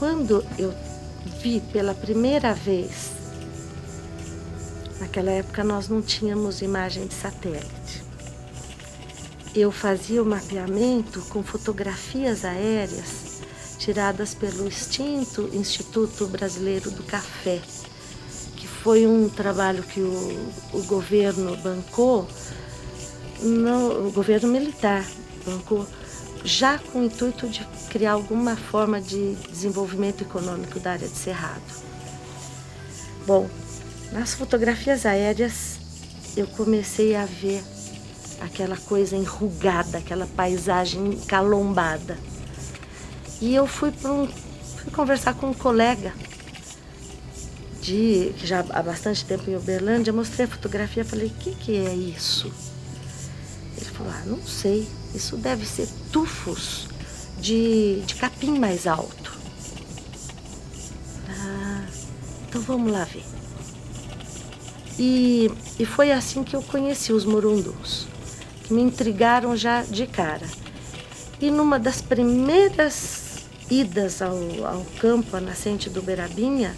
quando eu vi pela primeira vez, naquela época nós não tínhamos imagem de satélite. Eu fazia o mapeamento com fotografias aéreas tiradas pelo extinto Instituto Brasileiro do Café, que foi um trabalho que o governo bancou, o governo militar bancou, já com o intuito de criar alguma forma de desenvolvimento econômico da área de Cerrado. Bom, nas fotografias aéreas eu comecei a ver aquela coisa enrugada, aquela paisagem encalombada. E eu fui conversar com um colega que já há bastante tempo em Uberlândia, mostrei a fotografia e falei, o que é isso? Ele falou, não sei, isso deve ser tufos de capim mais alto. Então vamos lá ver. E foi assim que eu conheci os murunduns, que me intrigaram já de cara. E numa das primeiras idas ao campo, à nascente do Uberabinha,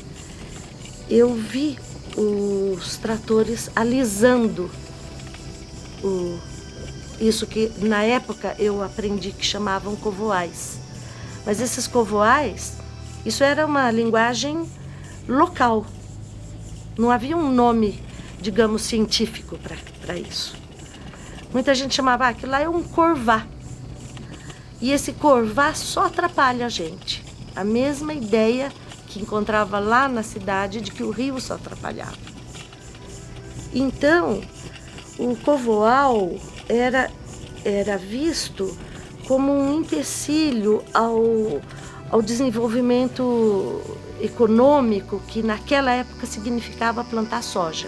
eu vi os tratores alisando isso que na época eu aprendi que chamavam covoais. Mas esses covoais, isso era uma linguagem local. Não havia um nome, digamos, científico para isso. Muita gente chamava, aquilo lá é um corvá. E esse corvá só atrapalha a gente. A mesma ideia que encontrava lá na cidade de que o rio só atrapalhava. Então, o covoal era visto como um empecilho ao desenvolvimento econômico que naquela época significava plantar soja.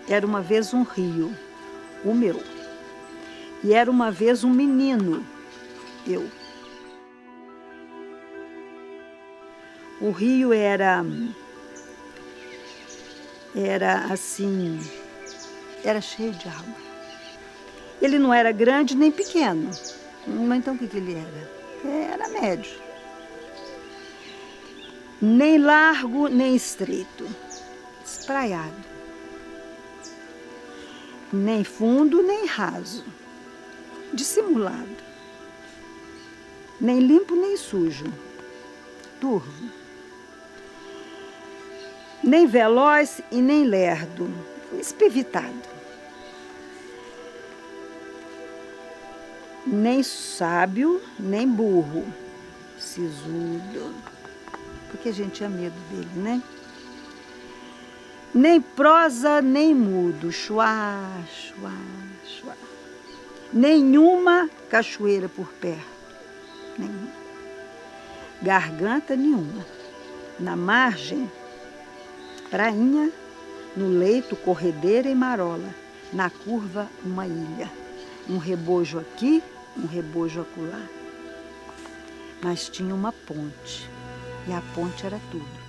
Era uma vez um rio, o meu. E era uma vez um menino, eu. O rio era assim, era cheio de água. Ele não era grande nem pequeno. Mas então o que ele era? Era médio. Nem largo, nem estreito. Espraiado. Nem fundo, nem raso. Dissimulado. Nem limpo, nem sujo. Turvo. Nem veloz e nem lerdo. Espevitado. Nem sábio, nem burro. Sisudo. Porque a gente tinha medo dele, né? Nem prosa, nem mudo, chuá, chuá, chuá. Nenhuma cachoeira por perto, nenhuma. Garganta nenhuma. Na margem, prainha, no leito, corredeira e marola. Na curva, uma ilha. Um rebojo aqui, um rebojo acolá. Mas tinha uma ponte, e a ponte era tudo.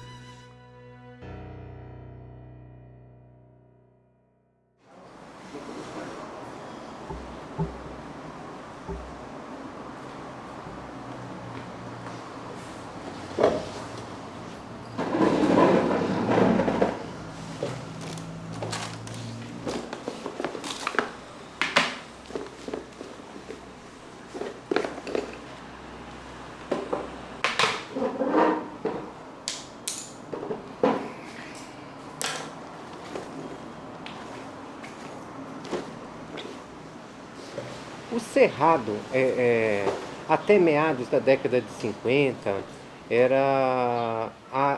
O Cerrado, até meados da década de 50, era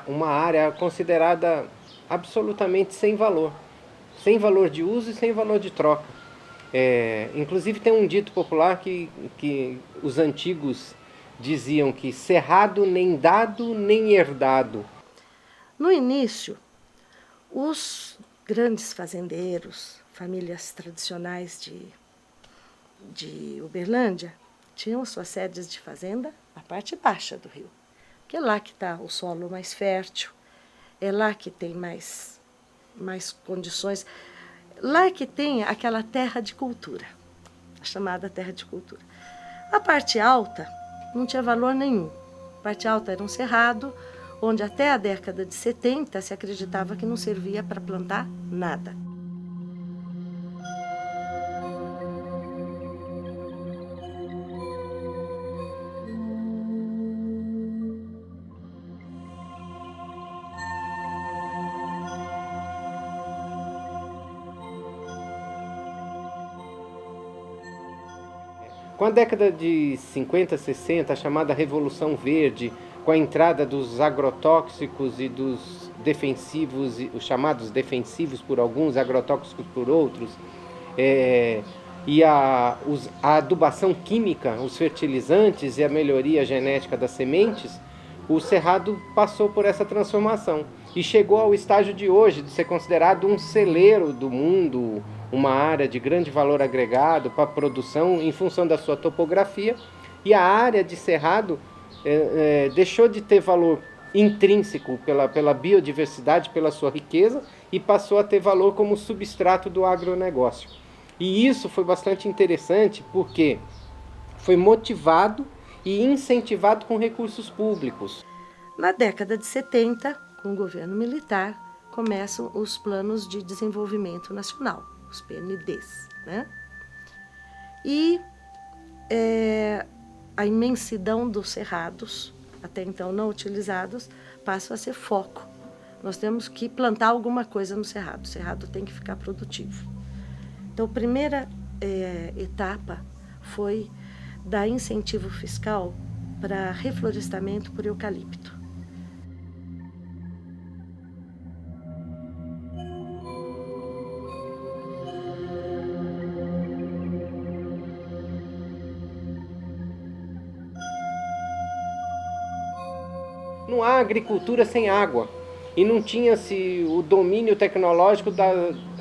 uma área considerada absolutamente sem valor de uso e sem valor de troca. Inclusive tem um dito popular que os antigos diziam que cerrado nem dado nem herdado. No início, os grandes fazendeiros, famílias tradicionais de Uberlândia, tinham suas sedes de fazenda na parte baixa do rio, que é lá que está o solo mais fértil, é lá que tem mais condições, lá é que tem aquela terra de cultura, a chamada terra de cultura. A parte alta não tinha valor nenhum. A parte alta era um cerrado, onde até a década de 70 se acreditava que não servia para plantar nada. Com a década de 50, 60, a chamada Revolução Verde, com a entrada dos agrotóxicos e dos defensivos, os chamados defensivos por alguns, agrotóxicos por outros, e a adubação química, os fertilizantes e a melhoria genética das sementes, o cerrado passou por essa transformação e chegou ao estágio de hoje de ser considerado um celeiro do mundo, uma área de grande valor agregado para a produção em função da sua topografia, e a área de cerrado deixou de ter valor intrínseco pela biodiversidade, pela sua riqueza, e passou a ter valor como substrato do agronegócio. E isso foi bastante interessante porque foi motivado e incentivado com recursos públicos. Na década de 70, com o governo militar, começam os Planos de Desenvolvimento Nacional, os PNDs, né? E a imensidão dos cerrados, até então não utilizados, passa a ser foco. Nós temos que plantar alguma coisa no cerrado, o cerrado tem que ficar produtivo. Então, a primeira etapa foi dar incentivo fiscal para reflorestamento por eucalipto. Não há agricultura sem água e não tinha-se o domínio tecnológico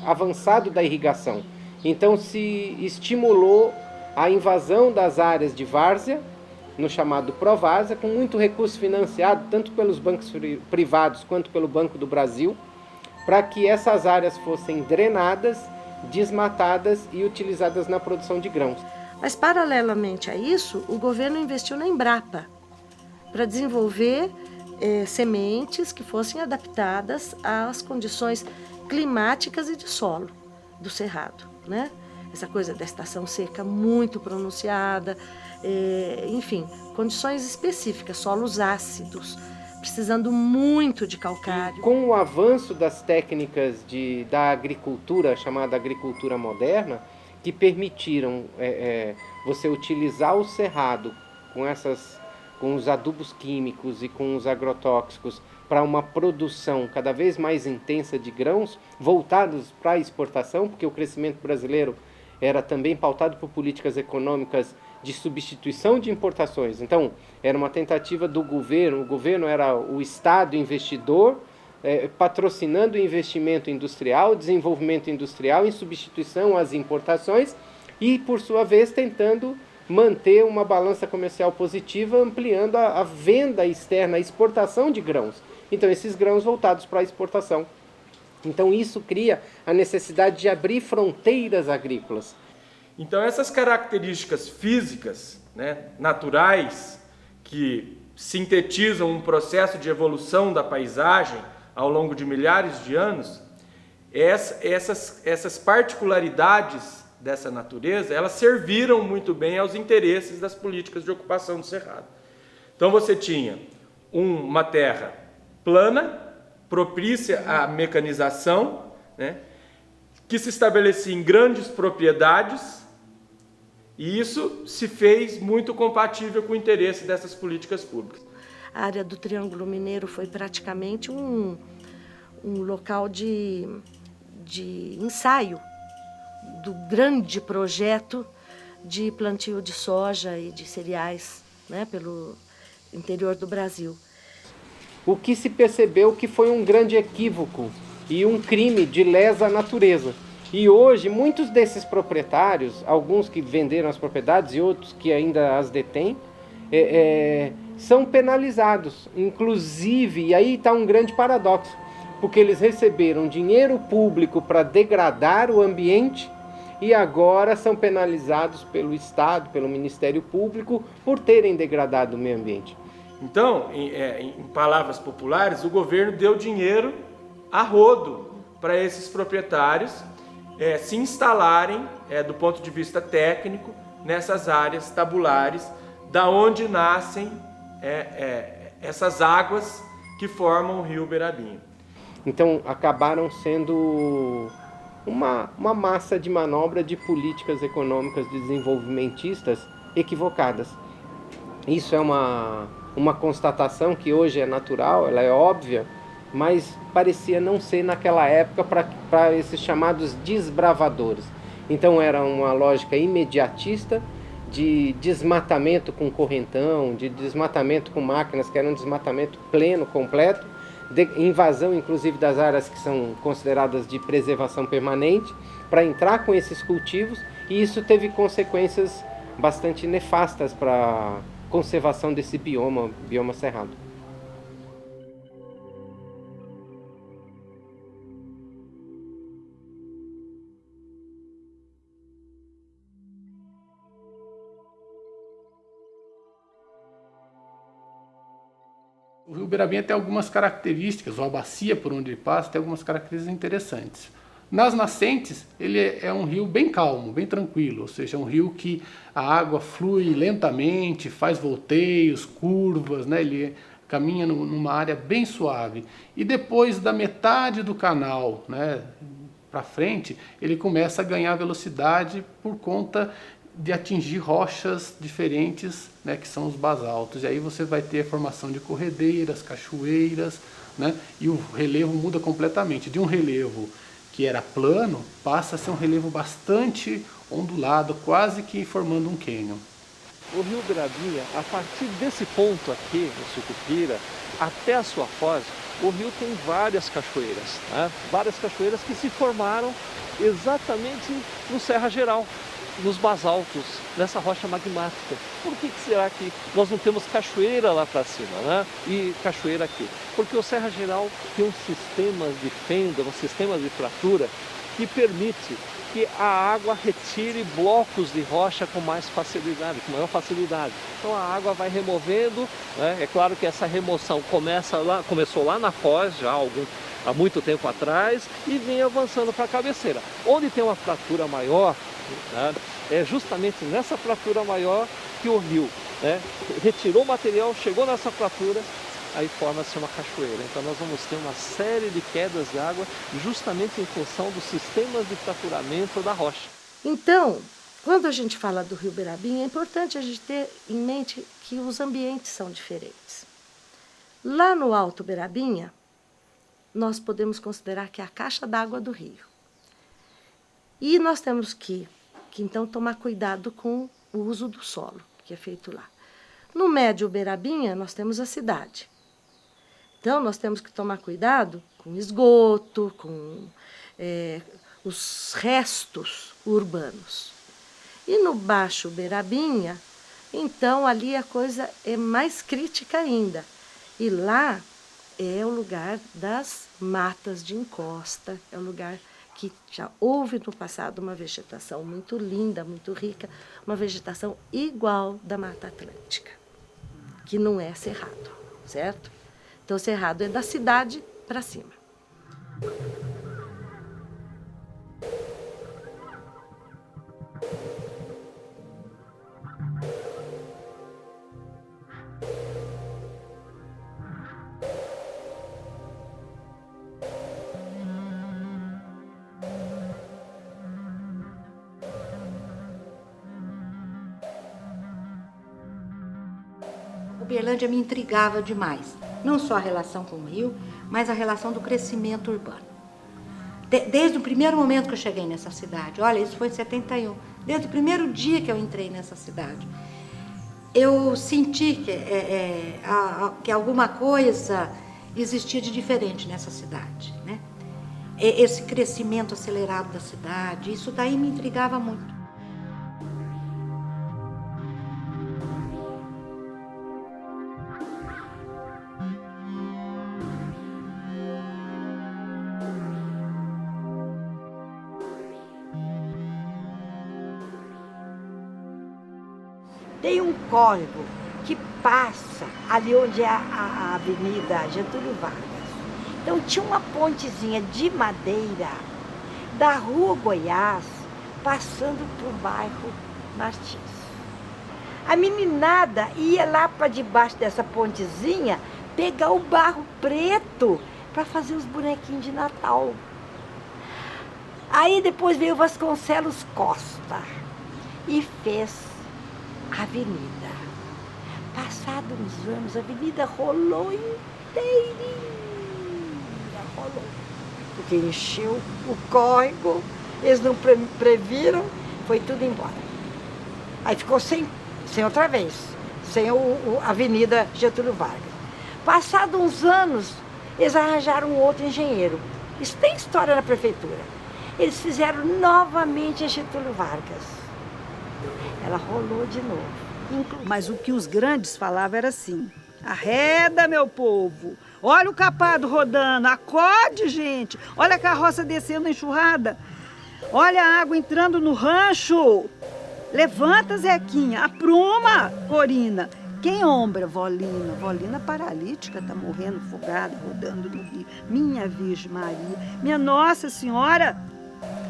avançado da irrigação. Então se estimulou a invasão das áreas de várzea, no chamado Provárzea, com muito recurso financiado tanto pelos bancos privados quanto pelo Banco do Brasil, para que essas áreas fossem drenadas, desmatadas e utilizadas na produção de grãos. Mas paralelamente a isso, o governo investiu na Embrapa para desenvolver sementes que fossem adaptadas às condições climáticas e de solo do cerrado, né? Essa coisa da estação seca muito pronunciada, enfim, condições específicas, solos ácidos, precisando muito de calcário. Com o avanço das técnicas da agricultura, chamada agricultura moderna, que permitiram você utilizar o cerrado com os adubos químicos e com os agrotóxicos para uma produção cada vez mais intensa de grãos, voltados para a exportação, porque o crescimento brasileiro era também pautado por políticas econômicas de substituição de importações. Então, era uma tentativa do governo, o governo era o Estado investidor, patrocinando o investimento industrial, desenvolvimento industrial em substituição às importações e, por sua vez, tentando manter uma balança comercial positiva, ampliando a venda externa, a exportação de grãos. Então, esses grãos voltados para a exportação. Então, isso cria a necessidade de abrir fronteiras agrícolas. Então, essas características físicas, né, naturais, que sintetizam um processo de evolução da paisagem ao longo de milhares de anos, essas particularidades dessa natureza, elas serviram muito bem aos interesses das políticas de ocupação do cerrado. Então você tinha uma terra plana, propícia à mecanização, né, que se estabelecia em grandes propriedades, e isso se fez muito compatível com o interesse dessas políticas públicas. A área do Triângulo Mineiro foi praticamente um local de ensaio do grande projeto de plantio de soja e de cereais, né, pelo interior do Brasil. O que se percebeu que foi um grande equívoco e um crime de lesa natureza, E hoje, muitos desses proprietários, alguns que venderam as propriedades e outros que ainda as detêm, são penalizados. Inclusive, e aí está um grande paradoxo, porque eles receberam dinheiro público para degradar o ambiente e agora são penalizados pelo Estado, pelo Ministério Público, por terem degradado o meio ambiente. Então, em palavras populares, o governo deu dinheiro a rodo para esses proprietários se instalarem, do ponto de vista técnico, nessas áreas tabulares, da onde nascem essas águas que formam o rio Uberabinha. Então, acabaram sendo uma massa de manobra de políticas econômicas desenvolvimentistas equivocadas. Isso é uma constatação que hoje é natural, ela é óbvia, mas parecia não ser naquela época para esses chamados desbravadores. Então era uma lógica imediatista de desmatamento com correntão, de desmatamento com máquinas, que era um desmatamento pleno, completo, de invasão inclusive das áreas que são consideradas de preservação permanente, para entrar com esses cultivos, e isso teve consequências bastante nefastas para a conservação desse bioma cerrado. O rio Uberabinha tem algumas características, ou a bacia por onde ele passa tem algumas características interessantes. Nas nascentes, ele é um rio bem calmo, bem tranquilo, ou seja, é um rio que a água flui lentamente, faz volteios, curvas, né? Ele caminha numa área bem suave. E depois da metade do canal, né, para frente, ele começa a ganhar velocidade por conta de atingir rochas diferentes, né, que são os basaltos. E aí você vai ter a formação de corredeiras, cachoeiras, né, e o relevo muda completamente. De um relevo que era plano, passa a ser um relevo bastante ondulado, quase que formando um cânion. O rio Uberabinha, a partir desse ponto aqui, no Sucupira, até a sua foz, o rio tem várias cachoeiras, né? Várias cachoeiras que se formaram exatamente no Serra Geral, nos basaltos, nessa rocha magmática. Por que será que nós não temos cachoeira lá para cima, né? E cachoeira aqui? Porque o Serra Geral tem um sistema de fenda, um sistema de fratura que permite que a água retire blocos de rocha com mais facilidade, com maior facilidade. Então a água vai removendo, né? É claro que essa remoção começou lá na foz, já há muito tempo atrás, e vem avançando para a cabeceira. Onde tem uma fratura maior, né, é justamente nessa fratura maior que o rio, né, retirou o material, chegou nessa fratura, aí forma-se uma cachoeira. Então nós vamos ter uma série de quedas de água justamente em função dos sistemas de fraturamento da rocha. Então, quando a gente fala do rio Uberabinha, é importante a gente ter em mente que os ambientes são diferentes. Lá no Alto Uberabinha, nós podemos considerar que é a caixa d'água do rio. E nós temos que então tomar cuidado com o uso do solo, que é feito lá. No Médio Uberabinha, nós temos a cidade. Então, nós temos que tomar cuidado com esgoto, com os restos urbanos. E no Baixo Uberabinha, então, ali a coisa é mais crítica ainda. E lá é o lugar das matas de encosta, é o lugar que já houve no passado uma vegetação muito linda, muito rica, uma vegetação igual da Mata Atlântica, que não é cerrado, certo? Então, o cerrado é da cidade para cima. Uberlândia me intrigava demais, não só a relação com o rio, mas a relação do crescimento urbano. Desde o primeiro momento que eu cheguei nessa cidade, olha, isso foi em 71, desde o primeiro dia que eu entrei nessa cidade, eu senti que alguma coisa existia de diferente nessa cidade, né? esse crescimento acelerado da cidade, isso daí me intrigava muito. Tem um córrego que passa ali onde é a Avenida Getúlio Vargas. Então tinha uma pontezinha de madeira da Rua Goiás passando para o bairro Martins. A meninada ia lá para debaixo dessa pontezinha pegar o barro preto para fazer os bonequinhos de Natal. Aí depois veio Vasconcelos Costa e fez a avenida. Passados uns anos, a avenida rolou inteirinha, rolou. Porque encheu o córrego, eles não previram, foi tudo embora. Aí ficou sem outra vez, sem a Avenida Getúlio Vargas. Passados uns anos, eles arranjaram um outro engenheiro. Isso tem história na prefeitura. Eles fizeram novamente a Getúlio Vargas. Ela rolou de novo. Mas o que os grandes falavam era assim: arreda, meu povo, olha o capado rodando, acorde, gente, olha a carroça descendo na enxurrada, olha a água entrando no rancho, levanta, Zequinha, apruma, Corina. Quem ombra? Volina. Volina paralítica, tá morrendo afogada, rodando no rio. Minha Virgem Maria, minha Nossa Senhora,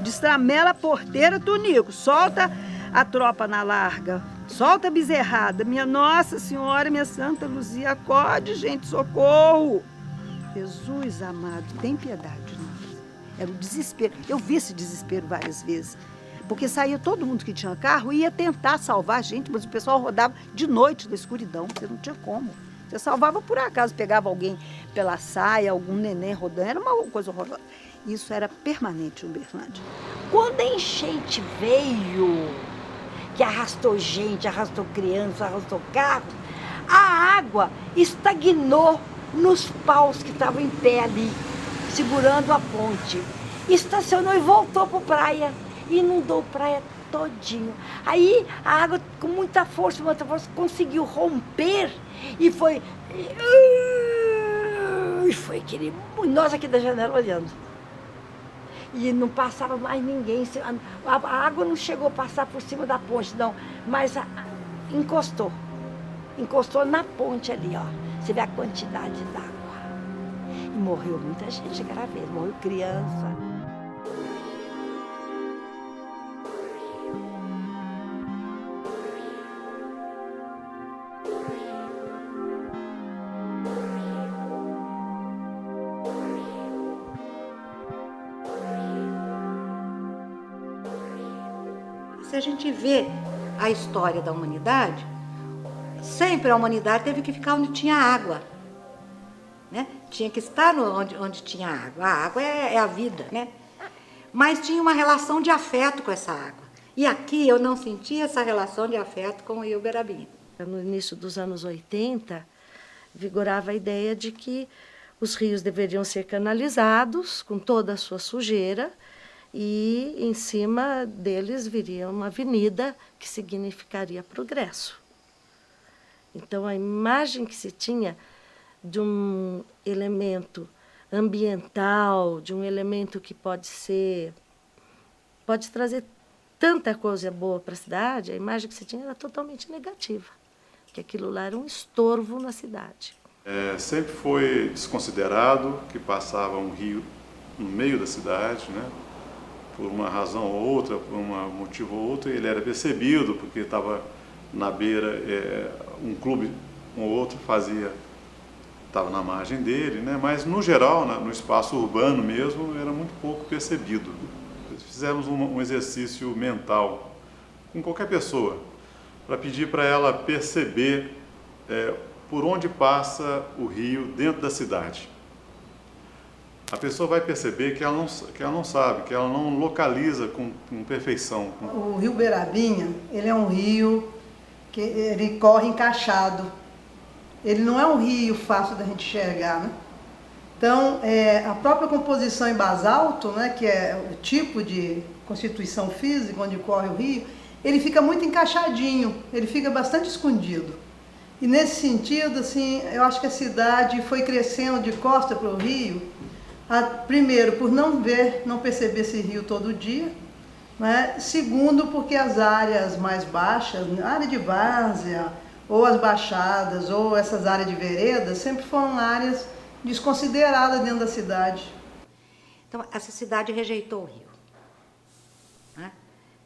destramela a porteira, Tunico, solta a tropa na larga, solta a bezerrada, minha Nossa Senhora, minha Santa Luzia, acorde, gente, socorro. Jesus amado, tem piedade de nós. Era o desespero, eu vi esse desespero várias vezes, porque saía todo mundo que tinha carro e ia tentar salvar a gente, mas o pessoal rodava de noite na escuridão, porque não tinha como. Você salvava por acaso, pegava alguém pela saia, algum neném rodando, era uma coisa horrorosa. Isso era permanente em Uberlândia. Quando a enchente veio, que arrastou gente, arrastou criança, arrastou carro, a água estagnou nos paus que estavam em pé ali, segurando a ponte. Estacionou e voltou para a praia, inundou a praia todinho. Aí a água, com muita força, conseguiu romper e foi aquele, nós aqui da janela olhando. E não passava mais ninguém, a água não chegou a passar por cima da ponte, não, mas encostou na ponte ali, ó. Você vê a quantidade d'água. E morreu muita gente aquela vez, morreu criança. Se a gente vê a história da humanidade, sempre a humanidade teve que ficar onde tinha água, né? Tinha que estar onde tinha água. A água é a vida, né? Mas tinha uma relação de afeto com essa água. E aqui eu não sentia essa relação de afeto com o rio Uberabinha. No início dos anos 80, vigorava a ideia de que os rios deveriam ser canalizados com toda a sua sujeira, e em cima deles viria uma avenida que significaria progresso. Então, a imagem que se tinha de um elemento ambiental, de um elemento que pode trazer tanta coisa boa para a cidade, a imagem que se tinha era totalmente negativa, que aquilo lá era um estorvo na cidade. Sempre foi desconsiderado que passava um rio no meio da cidade, né? Por uma razão ou outra, por um motivo ou outro, ele era percebido, porque estava na beira, um clube ou outro estava na margem dele, né? Mas no geral, no espaço urbano mesmo, era muito pouco percebido. Fizemos um exercício mental com qualquer pessoa, para pedir para ela perceber por onde passa o rio dentro da cidade. A pessoa vai perceber que ela não sabe, que ela não localiza com perfeição. O rio Uberabinha, ele é um rio que ele corre encaixado. Ele não é um rio fácil da gente enxergar, né? Então, a própria composição em basalto, né, que é o tipo de constituição física onde corre o rio, ele fica muito encaixadinho, ele fica bastante escondido. E nesse sentido, assim, eu acho que a cidade foi crescendo de costa para o rio, primeiro, por não perceber esse rio todo dia, né? Segundo, porque as áreas mais baixas, a área de várzea, ou as baixadas, ou essas áreas de vereda, sempre foram áreas desconsideradas dentro da cidade. Então, essa cidade rejeitou o rio, né?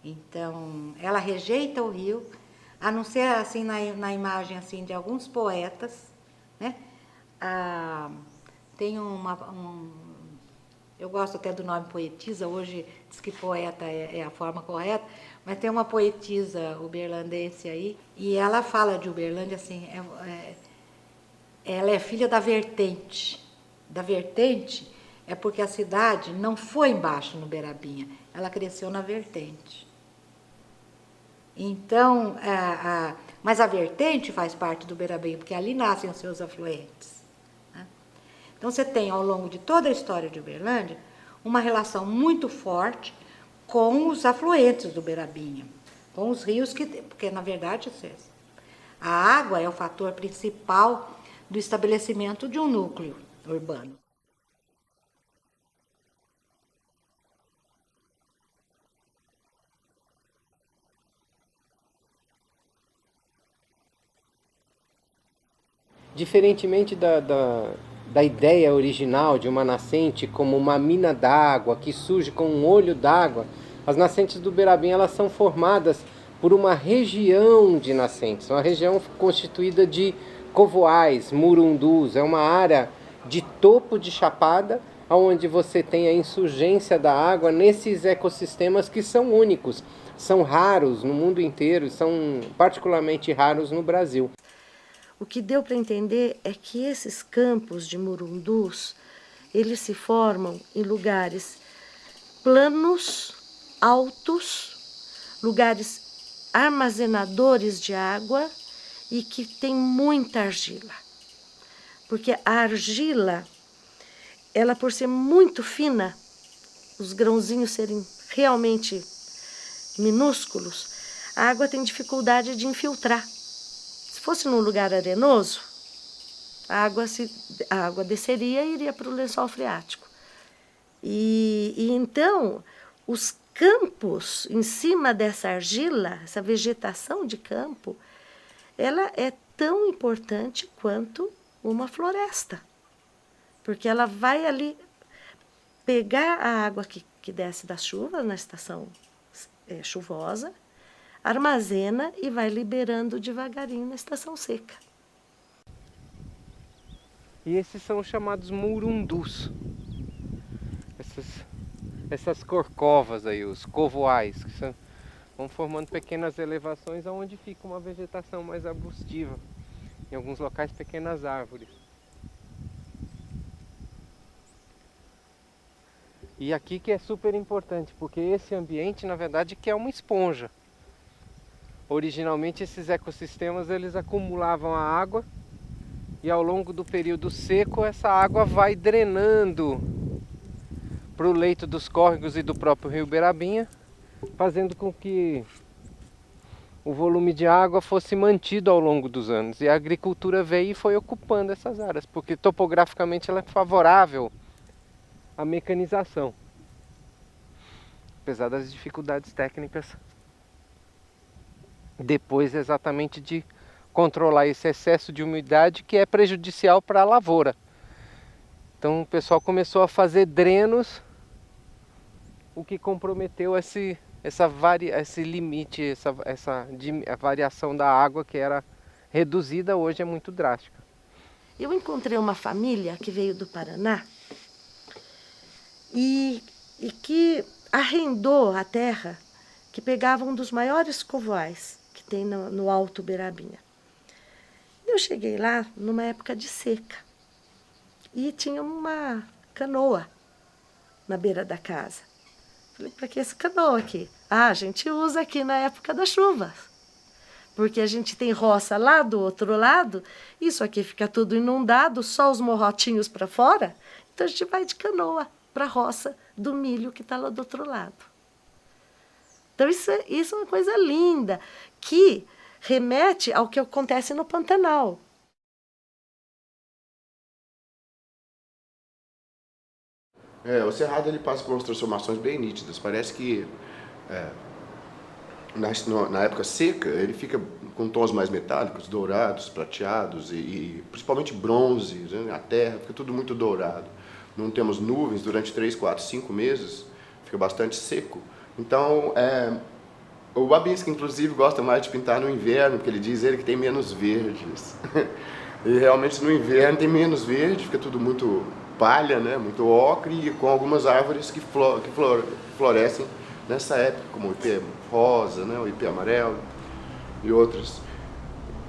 Então, ela rejeita o rio, a não ser assim na imagem assim de alguns poetas, né? Tem eu gosto até do nome poetisa, hoje diz que poeta é a forma correta, mas tem uma poetisa uberlandense aí, e ela fala de Uberlândia assim, ela é filha da vertente. Da vertente é porque a cidade não foi embaixo no Uberabinha, ela cresceu na vertente. Então, mas a vertente faz parte do Uberabinha, porque ali nascem os seus afluentes. Né? Então, você tem, ao longo de toda a história de Uberlândia, uma relação muito forte com os afluentes do Uberabinha, com os rios, porque, na verdade, a água é o fator principal do estabelecimento de um núcleo urbano. Diferentemente da ideia original de uma nascente como uma mina d'água que surge com um olho d'água, as nascentes do Uberabinha elas são formadas por uma região de nascentes, uma região constituída de covoais, murundus, é uma área de topo de chapada, onde você tem a insurgência da água nesses ecossistemas que são únicos, são raros no mundo inteiro, são particularmente raros no Brasil. O que deu para entender é que esses campos de murundus, eles se formam em lugares planos, altos, lugares armazenadores de água e que tem muita argila. Porque a argila, ela por ser muito fina, os grãozinhos serem realmente minúsculos, a água tem dificuldade de infiltrar. Se fosse num lugar arenoso, a água desceria e iria para o lençol freático. E então, os campos em cima dessa argila, essa vegetação de campo, ela é tão importante quanto uma floresta. Porque ela vai ali pegar a água que desce das chuvas na estação chuvosa, armazena e vai liberando devagarinho na estação seca. E esses são os chamados murundus. Essas corcovas aí, os covoais, que vão formando pequenas elevações onde fica uma vegetação mais arbustiva. Em alguns locais, pequenas árvores. E aqui que é super importante, porque esse ambiente, na verdade, que é uma esponja. Originalmente esses ecossistemas eles acumulavam a água e ao longo do período seco essa água vai drenando para o leito dos córregos e do próprio rio Uberabinha, fazendo com que o volume de água fosse mantido ao longo dos anos. E a agricultura veio e foi ocupando essas áreas, porque topograficamente ela é favorável à mecanização, apesar das dificuldades técnicas depois exatamente de controlar esse excesso de umidade que é prejudicial para a lavoura. Então o pessoal começou a fazer drenos, o que comprometeu esse limite, a variação da água que era reduzida, hoje é muito drástica. Eu encontrei uma família que veio do Paraná e que arrendou a terra que pegava um dos maiores covoais que tem no Alto Uberabinha. Eu cheguei lá numa época de seca e tinha uma canoa na beira da casa. Falei, para que essa canoa aqui? A gente usa aqui na época das chuvas, porque a gente tem roça lá do outro lado, isso aqui fica tudo inundado, só os morrotinhos para fora, Então a gente vai de canoa para a roça do milho que está lá do outro lado. Então isso é uma coisa linda, que remete ao que acontece no Pantanal. O Cerrado ele passa por umas transformações bem nítidas. Parece que na época seca ele fica com tons mais metálicos, dourados, prateados e principalmente bronze, né? A terra fica tudo muito dourado. Não temos nuvens durante 3, 4, 5 meses, fica bastante seco. Então, o Babinski, inclusive, gosta mais de pintar no inverno, porque ele diz que tem menos verdes. E realmente no inverno tem menos verde, fica tudo muito palha, né? Muito ocre, e com algumas árvores que florescem nessa época, como o ipê rosa, né? O ipê amarelo e outros.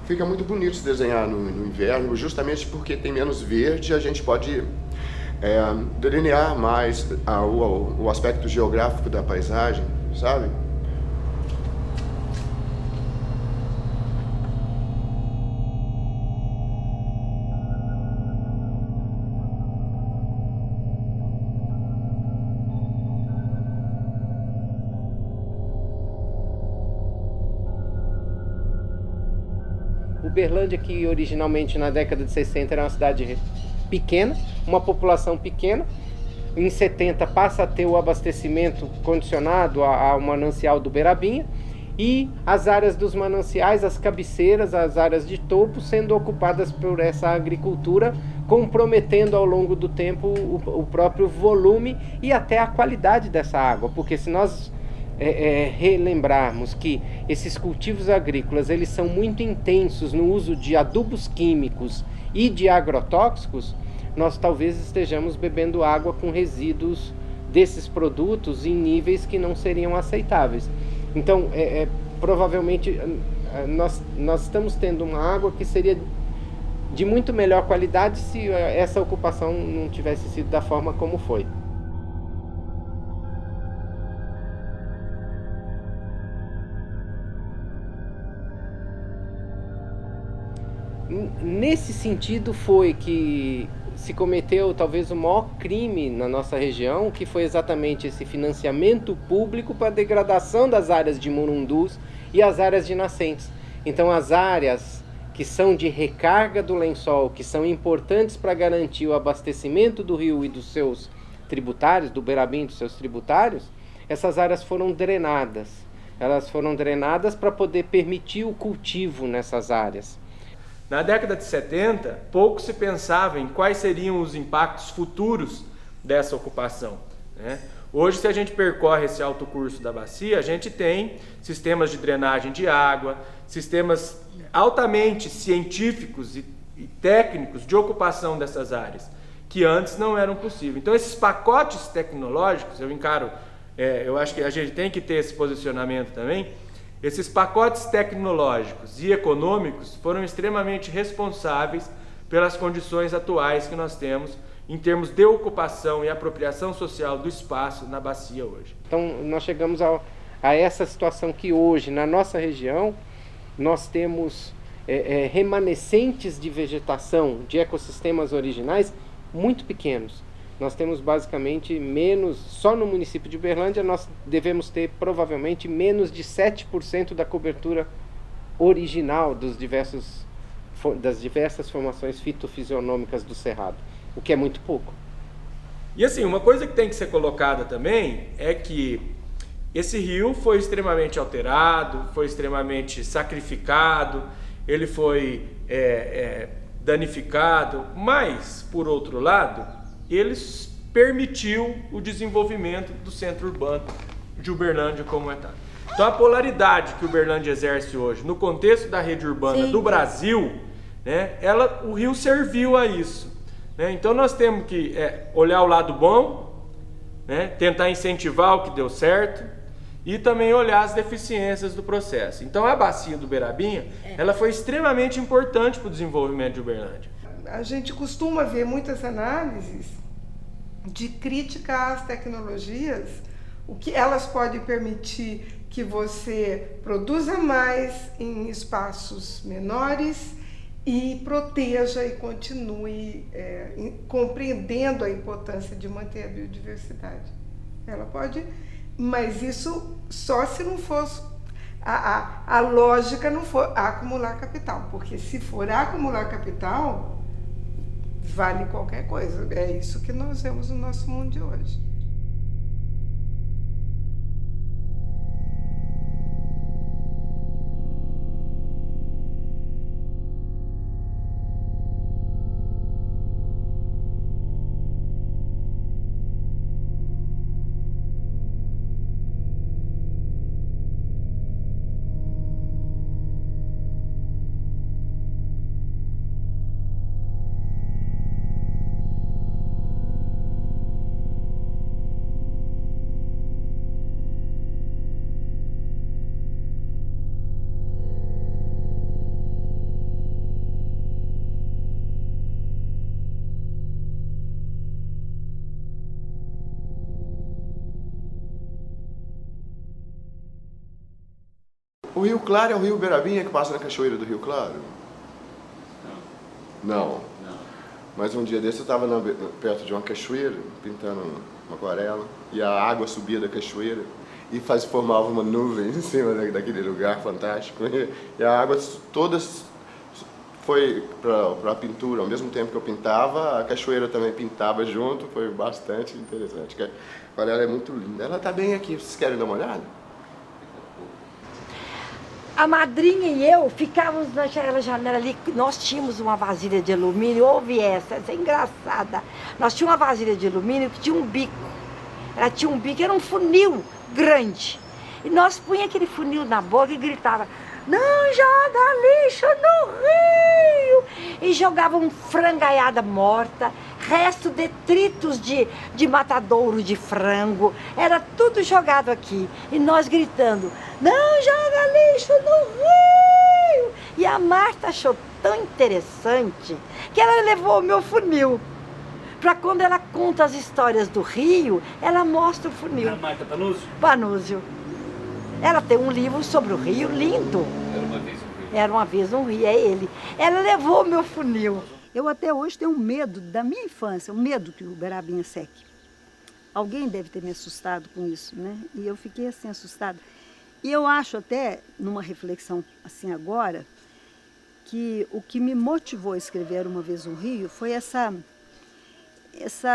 Fica muito bonito se desenhar no inverno, justamente porque tem menos verde, a gente pode delinear mais o aspecto geográfico da paisagem, sabe? Uberlândia, que originalmente na década de 60 era uma cidade pequena, uma população pequena, em 70 passa a ter o abastecimento condicionado ao manancial do Uberabinha, e as áreas dos mananciais, as cabeceiras, as áreas de topo sendo ocupadas por essa agricultura, comprometendo ao longo do tempo o próprio volume e até a qualidade dessa água, porque se nós relembrarmos que esses cultivos agrícolas eles são muito intensos no uso de adubos químicos e de agrotóxicos, nós talvez estejamos bebendo água com resíduos desses produtos em níveis que não seriam aceitáveis. Então, provavelmente nós estamos tendo uma água que seria de muito melhor qualidade se essa ocupação não tivesse sido da forma como foi. Nesse sentido foi que se cometeu talvez o maior crime na nossa região, que foi exatamente esse financiamento público para a degradação das áreas de Murundus e as áreas de nascentes. Então as áreas que são de recarga do lençol, que são importantes para garantir o abastecimento do rio e dos seus tributários, do Uberabinha e dos seus tributários, essas áreas foram drenadas. Elas foram drenadas para poder permitir o cultivo nessas áreas. Na década de 70, pouco se pensava em quais seriam os impactos futuros dessa ocupação, né? Hoje, se a gente percorre esse alto curso da bacia, a gente tem sistemas de drenagem de água, sistemas altamente científicos e técnicos de ocupação dessas áreas, que antes não eram possíveis. Então, esses pacotes tecnológicos, eu acho que a gente tem que ter esse posicionamento também. Esses pacotes tecnológicos e econômicos foram extremamente responsáveis pelas condições atuais que nós temos em termos de ocupação e apropriação social do espaço na bacia hoje. Então nós chegamos a essa situação que hoje na nossa região nós temos remanescentes de vegetação, de ecossistemas originais muito pequenos. Nós temos basicamente menos, só no município de Uberlândia nós devemos ter provavelmente menos de 7% da cobertura original das diversas formações fitofisionômicas do Cerrado, o que é muito pouco. E assim, uma coisa que tem que ser colocada também é que esse rio foi extremamente alterado, foi extremamente sacrificado, ele foi danificado, mas, por outro lado, ele permitiu o desenvolvimento do centro urbano de Uberlândia como é tal. Então a polaridade que Uberlândia exerce hoje no contexto da rede urbana do Brasil, né, o rio serviu a isso, né? Então nós temos que olhar o lado bom, né, tentar incentivar o que deu certo e também olhar as deficiências do processo. Então a bacia do Uberabinha, ela foi extremamente importante para o desenvolvimento de Uberlândia. A gente costuma ver muitas análises de crítica às tecnologias, o que elas podem permitir que você produza mais em espaços menores e proteja e continue compreendendo a importância de manter a biodiversidade. Ela pode, mas isso só se não fosse, a lógica não for acumular capital, porque se for acumular capital, vale qualquer coisa. É isso que nós vemos no nosso mundo de hoje. O Rio Claro é o Rio Uberabinha que passa na cachoeira do Rio Claro? Não. Mas um dia desse eu estava perto de uma cachoeira, pintando uma aquarela, e a água subia da cachoeira e formava uma nuvem em cima daquele lugar fantástico. E a água toda foi para a pintura. Ao mesmo tempo que eu pintava, a cachoeira também pintava junto, foi bastante interessante. A aquarela é muito linda. Ela está bem aqui, vocês querem dar uma olhada? A madrinha e eu ficávamos naquela janela ali, nós tínhamos uma vasilha de alumínio, ouve essa é engraçada. Nós tínhamos uma vasilha de alumínio que tinha um bico. Ela tinha um bico, era um funil grande. E nós punha aquele funil na boca e gritava, não joga lixo no rio! E jogavam frangaiada morta, resto, detritos de matadouro de frango, era tudo jogado aqui. E nós gritando, não joga lixo no rio! E a Marta achou tão interessante que ela levou o meu funil. Para quando ela conta as histórias do rio, ela mostra o funil. A Marta Panúzio? Panúzio. Ela tem um livro sobre o rio lindo. Era uma vez um rio. Era uma vez um rio, é ele. Ela levou o meu funil. Eu até hoje tenho medo da minha infância, o medo que o Uberabinha seque. Alguém deve ter me assustado com isso, né? E eu fiquei assim assustada. E eu acho até, numa reflexão assim agora, que o que me motivou a escrever Uma Vez um Rio foi essa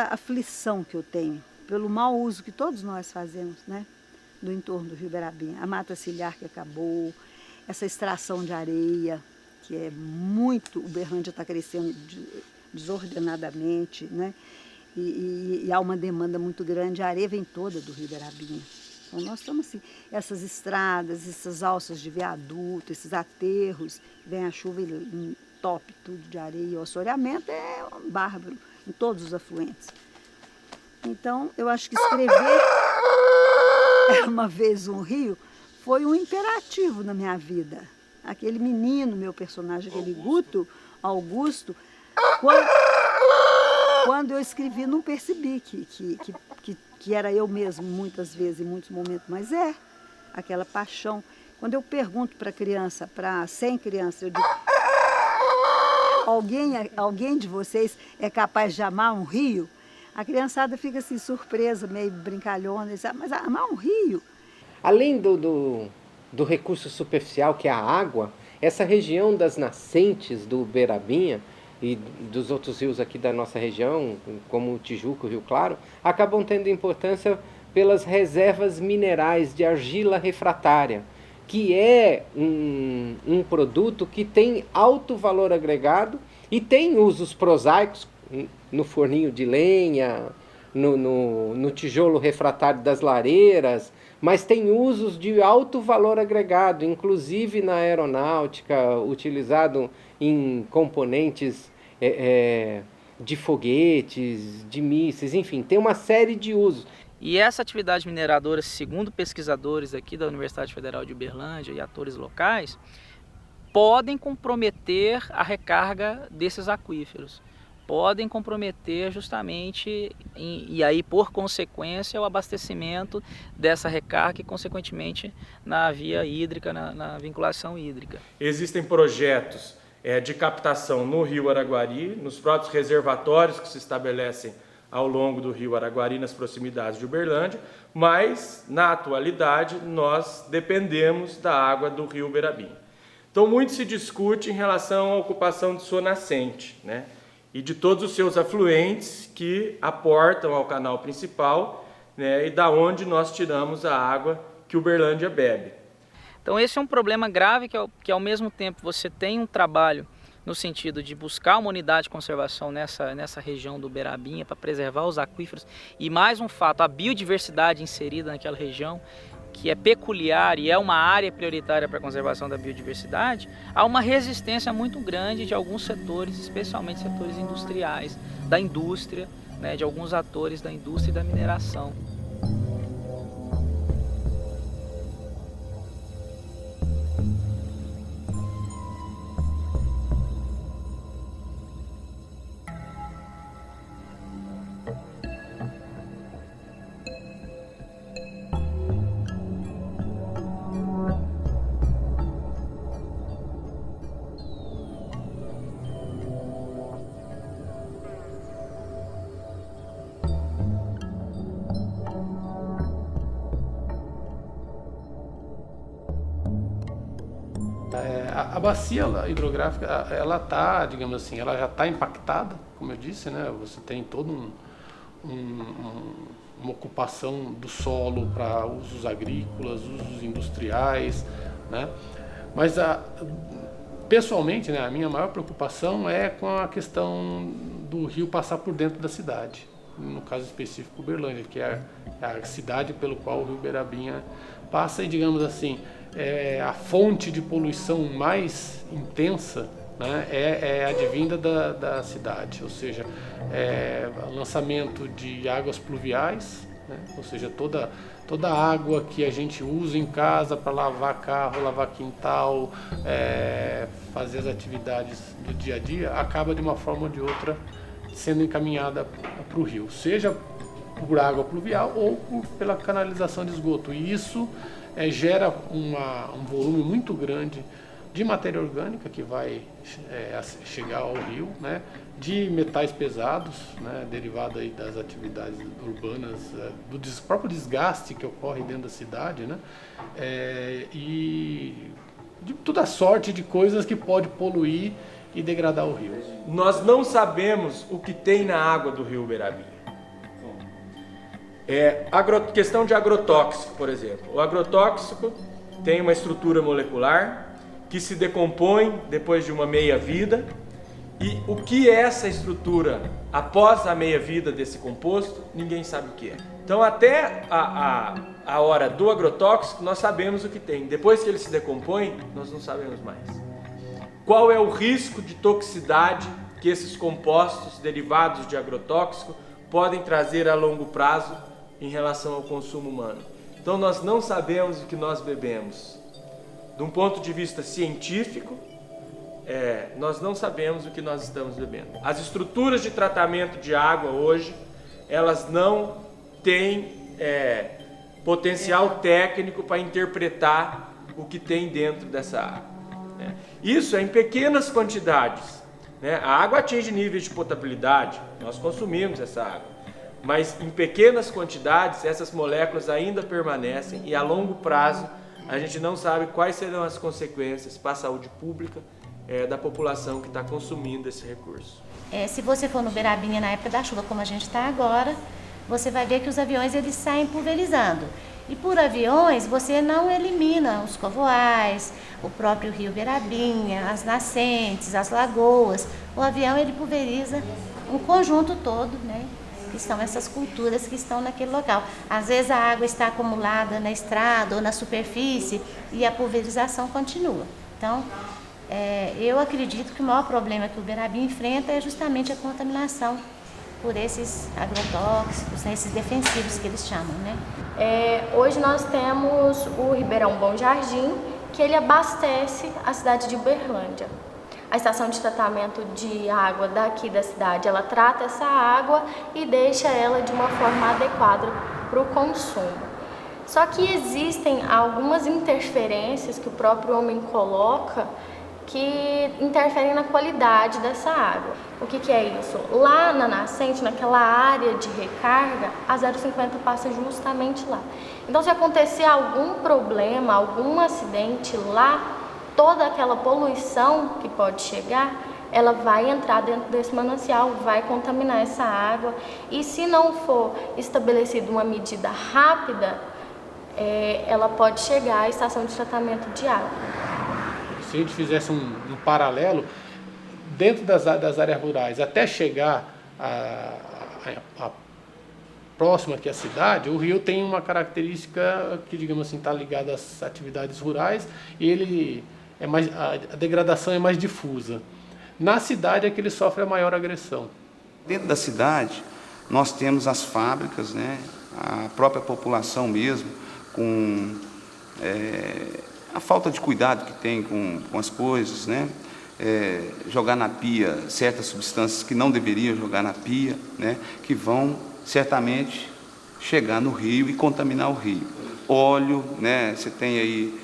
aflição que eu tenho pelo mau uso que todos nós fazemos, né? Do entorno do Rio Uberabinha. A mata ciliar que acabou, essa extração de areia, que é muito, Uberlândia está crescendo desordenadamente, né? E há uma demanda muito grande, a areia vem toda do Rio Uberabinha. Então nós estamos assim, essas estradas, essas alças de viaduto, esses aterros, vem a chuva e entope tudo de areia, o assoreamento é um bárbaro em todos os afluentes. Então eu acho que escrever Uma Vez um Rio foi um imperativo na minha vida. Aquele menino, meu personagem, aquele Augusto, quando eu escrevi, não percebi que era eu mesmo, muitas vezes, em muitos momentos, mas é aquela paixão. Quando eu pergunto para criança, para 100 crianças, eu digo, alguém de vocês é capaz de amar um rio? A criançada fica assim, surpresa, meio brincalhona, diz, mas amar um rio? Além do recurso superficial, que é a água, essa região das nascentes do Uberabinha e dos outros rios aqui da nossa região, como o Tijuca, o Rio Claro, acabam tendo importância pelas reservas minerais de argila refratária, que é um produto que tem alto valor agregado e tem usos prosaicos no forninho de lenha, no tijolo refratário das lareiras, mas tem usos de alto valor agregado, inclusive na aeronáutica, utilizado em componentes de foguetes, de mísseis, enfim, tem uma série de usos. E essa atividade mineradora, segundo pesquisadores aqui da Universidade Federal de Uberlândia e atores locais, podem comprometer a recarga desses aquíferos. Podem comprometer justamente, e aí por consequência, o abastecimento dessa recarga e consequentemente na via hídrica, na vinculação hídrica. Existem projetos de captação no rio Araguari, nos próprios reservatórios que se estabelecem ao longo do rio Araguari, nas proximidades de Uberlândia, mas, na atualidade, nós dependemos da água do rio Uberabinha. Então, muito se discute em relação à ocupação de sua nascente, né? E de todos os seus afluentes que aportam ao canal principal, né? E da onde nós tiramos a água que Uberlândia bebe. Então esse é um problema grave que ao mesmo tempo você tem um trabalho no sentido de buscar uma unidade de conservação nessa região do Uberabinha para preservar os aquíferos e mais um fato, a biodiversidade inserida naquela região, que é peculiar e é uma área prioritária para a conservação da biodiversidade, há uma resistência muito grande de alguns setores, especialmente setores industriais, da indústria, né, de alguns atores da indústria e da mineração. A bacia hidrográfica, ela está, digamos assim, ela já está impactada, como eu disse, né? Você tem todo uma ocupação do solo para usos agrícolas, usos industriais, né? Mas pessoalmente, né, a minha maior preocupação é com a questão do rio passar por dentro da cidade, no caso específico Uberlândia, que é a cidade pelo qual o rio Uberabinha passa e, digamos assim, a fonte de poluição mais intensa, né, é advinda da cidade, ou seja, lançamento de águas pluviais, né, ou seja, toda a água que a gente usa em casa para lavar carro, lavar quintal, fazer as atividades do dia a dia, acaba de uma forma ou de outra sendo encaminhada para o rio, seja por água pluvial ou pela canalização de esgoto. E isso gera um volume muito grande de matéria orgânica que vai chegar ao rio, né, de metais pesados, né, derivado aí das atividades urbanas, do próprio desgaste que ocorre dentro da cidade, né, e de toda sorte de coisas que pode poluir e degradar o rio. Nós não sabemos o que tem na água do rio Uberabinha. Questão de agrotóxico, por exemplo. O agrotóxico tem uma estrutura molecular que se decompõe depois de uma meia-vida. E o que é essa estrutura após a meia-vida desse composto, ninguém sabe o que é. Então, até a hora do agrotóxico, nós sabemos o que tem. Depois que ele se decompõe, nós não sabemos mais. Qual é o risco de toxicidade que esses compostos derivados de agrotóxico podem trazer a longo prazo em relação ao consumo humano? Então nós não sabemos o que nós bebemos. De um ponto de vista científico, nós não sabemos o que nós estamos bebendo. As estruturas de tratamento de água hoje, elas não têm potencial técnico para interpretar o que tem dentro dessa água. Isso é em pequenas quantidades, né? A água atinge níveis de potabilidade, nós consumimos essa água, mas em pequenas quantidades essas moléculas ainda permanecem e a longo prazo a gente não sabe quais serão as consequências para a saúde pública da população que está consumindo esse recurso. Se você for no Uberabinha na época da chuva, como a gente está agora, você vai ver que os aviões eles saem pulverizando. E por aviões você não elimina os covoais, o próprio rio Uberabinha, as nascentes, as lagoas. O avião ele pulveriza um conjunto todo, né? Que são essas culturas que estão naquele local. Às vezes a água está acumulada na estrada ou na superfície e a pulverização continua. Então, eu acredito que o maior problema que o Uberabinha enfrenta é justamente a contaminação por esses agrotóxicos, né, esses defensivos que eles chamam, né? Hoje nós temos o Ribeirão Bom Jardim, que ele abastece a cidade de Uberlândia. A estação de tratamento de água daqui da cidade, ela trata essa água e deixa ela de uma forma adequada para o consumo. Só que existem algumas interferências que o próprio homem coloca que interferem na qualidade dessa água. O que é isso? Lá na nascente, naquela área de recarga, a 050 passa justamente lá. Então, se acontecer algum problema, algum acidente lá, toda aquela poluição que pode chegar, ela vai entrar dentro desse manancial, vai contaminar essa água. E se não for estabelecida uma medida rápida, ela pode chegar à estação de tratamento de água. Se a gente fizesse um paralelo, dentro das áreas rurais, até chegar a próxima aqui à cidade, o rio tem uma característica que, digamos assim, está ligada às atividades rurais e ele a degradação é mais difusa. Na cidade é que ele sofre a maior agressão. Dentro da cidade, nós temos as fábricas, né? A própria população mesmo, com a falta de cuidado que tem com as coisas, né? Jogar na pia certas substâncias que não deveriam jogar na pia, né? Que vão certamente chegar no rio e contaminar o rio. Óleo, né? Você tem aí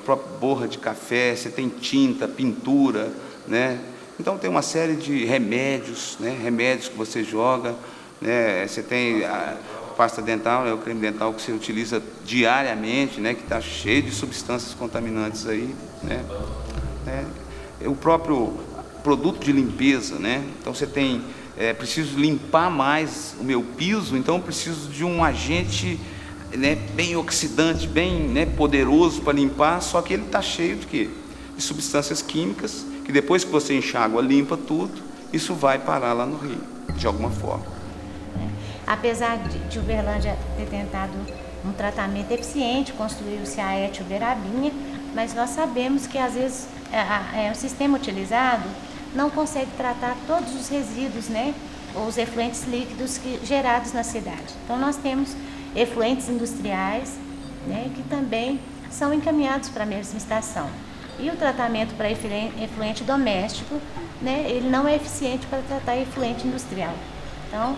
própria borra de café, você tem tinta, pintura, né? Então tem uma série de remédios, né? Remédios que você joga, né? Você tem a pasta dental, o creme dental que você utiliza diariamente, né? Que está cheio de substâncias contaminantes aí, né? O próprio produto de limpeza, né? Então você tem, preciso limpar mais o meu piso, então eu preciso de um agente, né, bem oxidante, bem, né, poderoso para limpar, só que ele está cheio de quê? De substâncias químicas, que depois que você enxágua, limpa tudo, isso vai parar lá no rio, de alguma forma. Apesar de Uberlândia ter tentado um tratamento eficiente, construiu-se a ET Uberabinha, mas nós sabemos que às vezes o sistema utilizado não consegue tratar todos os resíduos, né, ou os efluentes líquidos gerados na cidade. Então nós temos efluentes industriais, né, que também são encaminhados para a mesma estação. E o tratamento para efluente doméstico, né, ele não é eficiente para tratar efluente industrial. Então,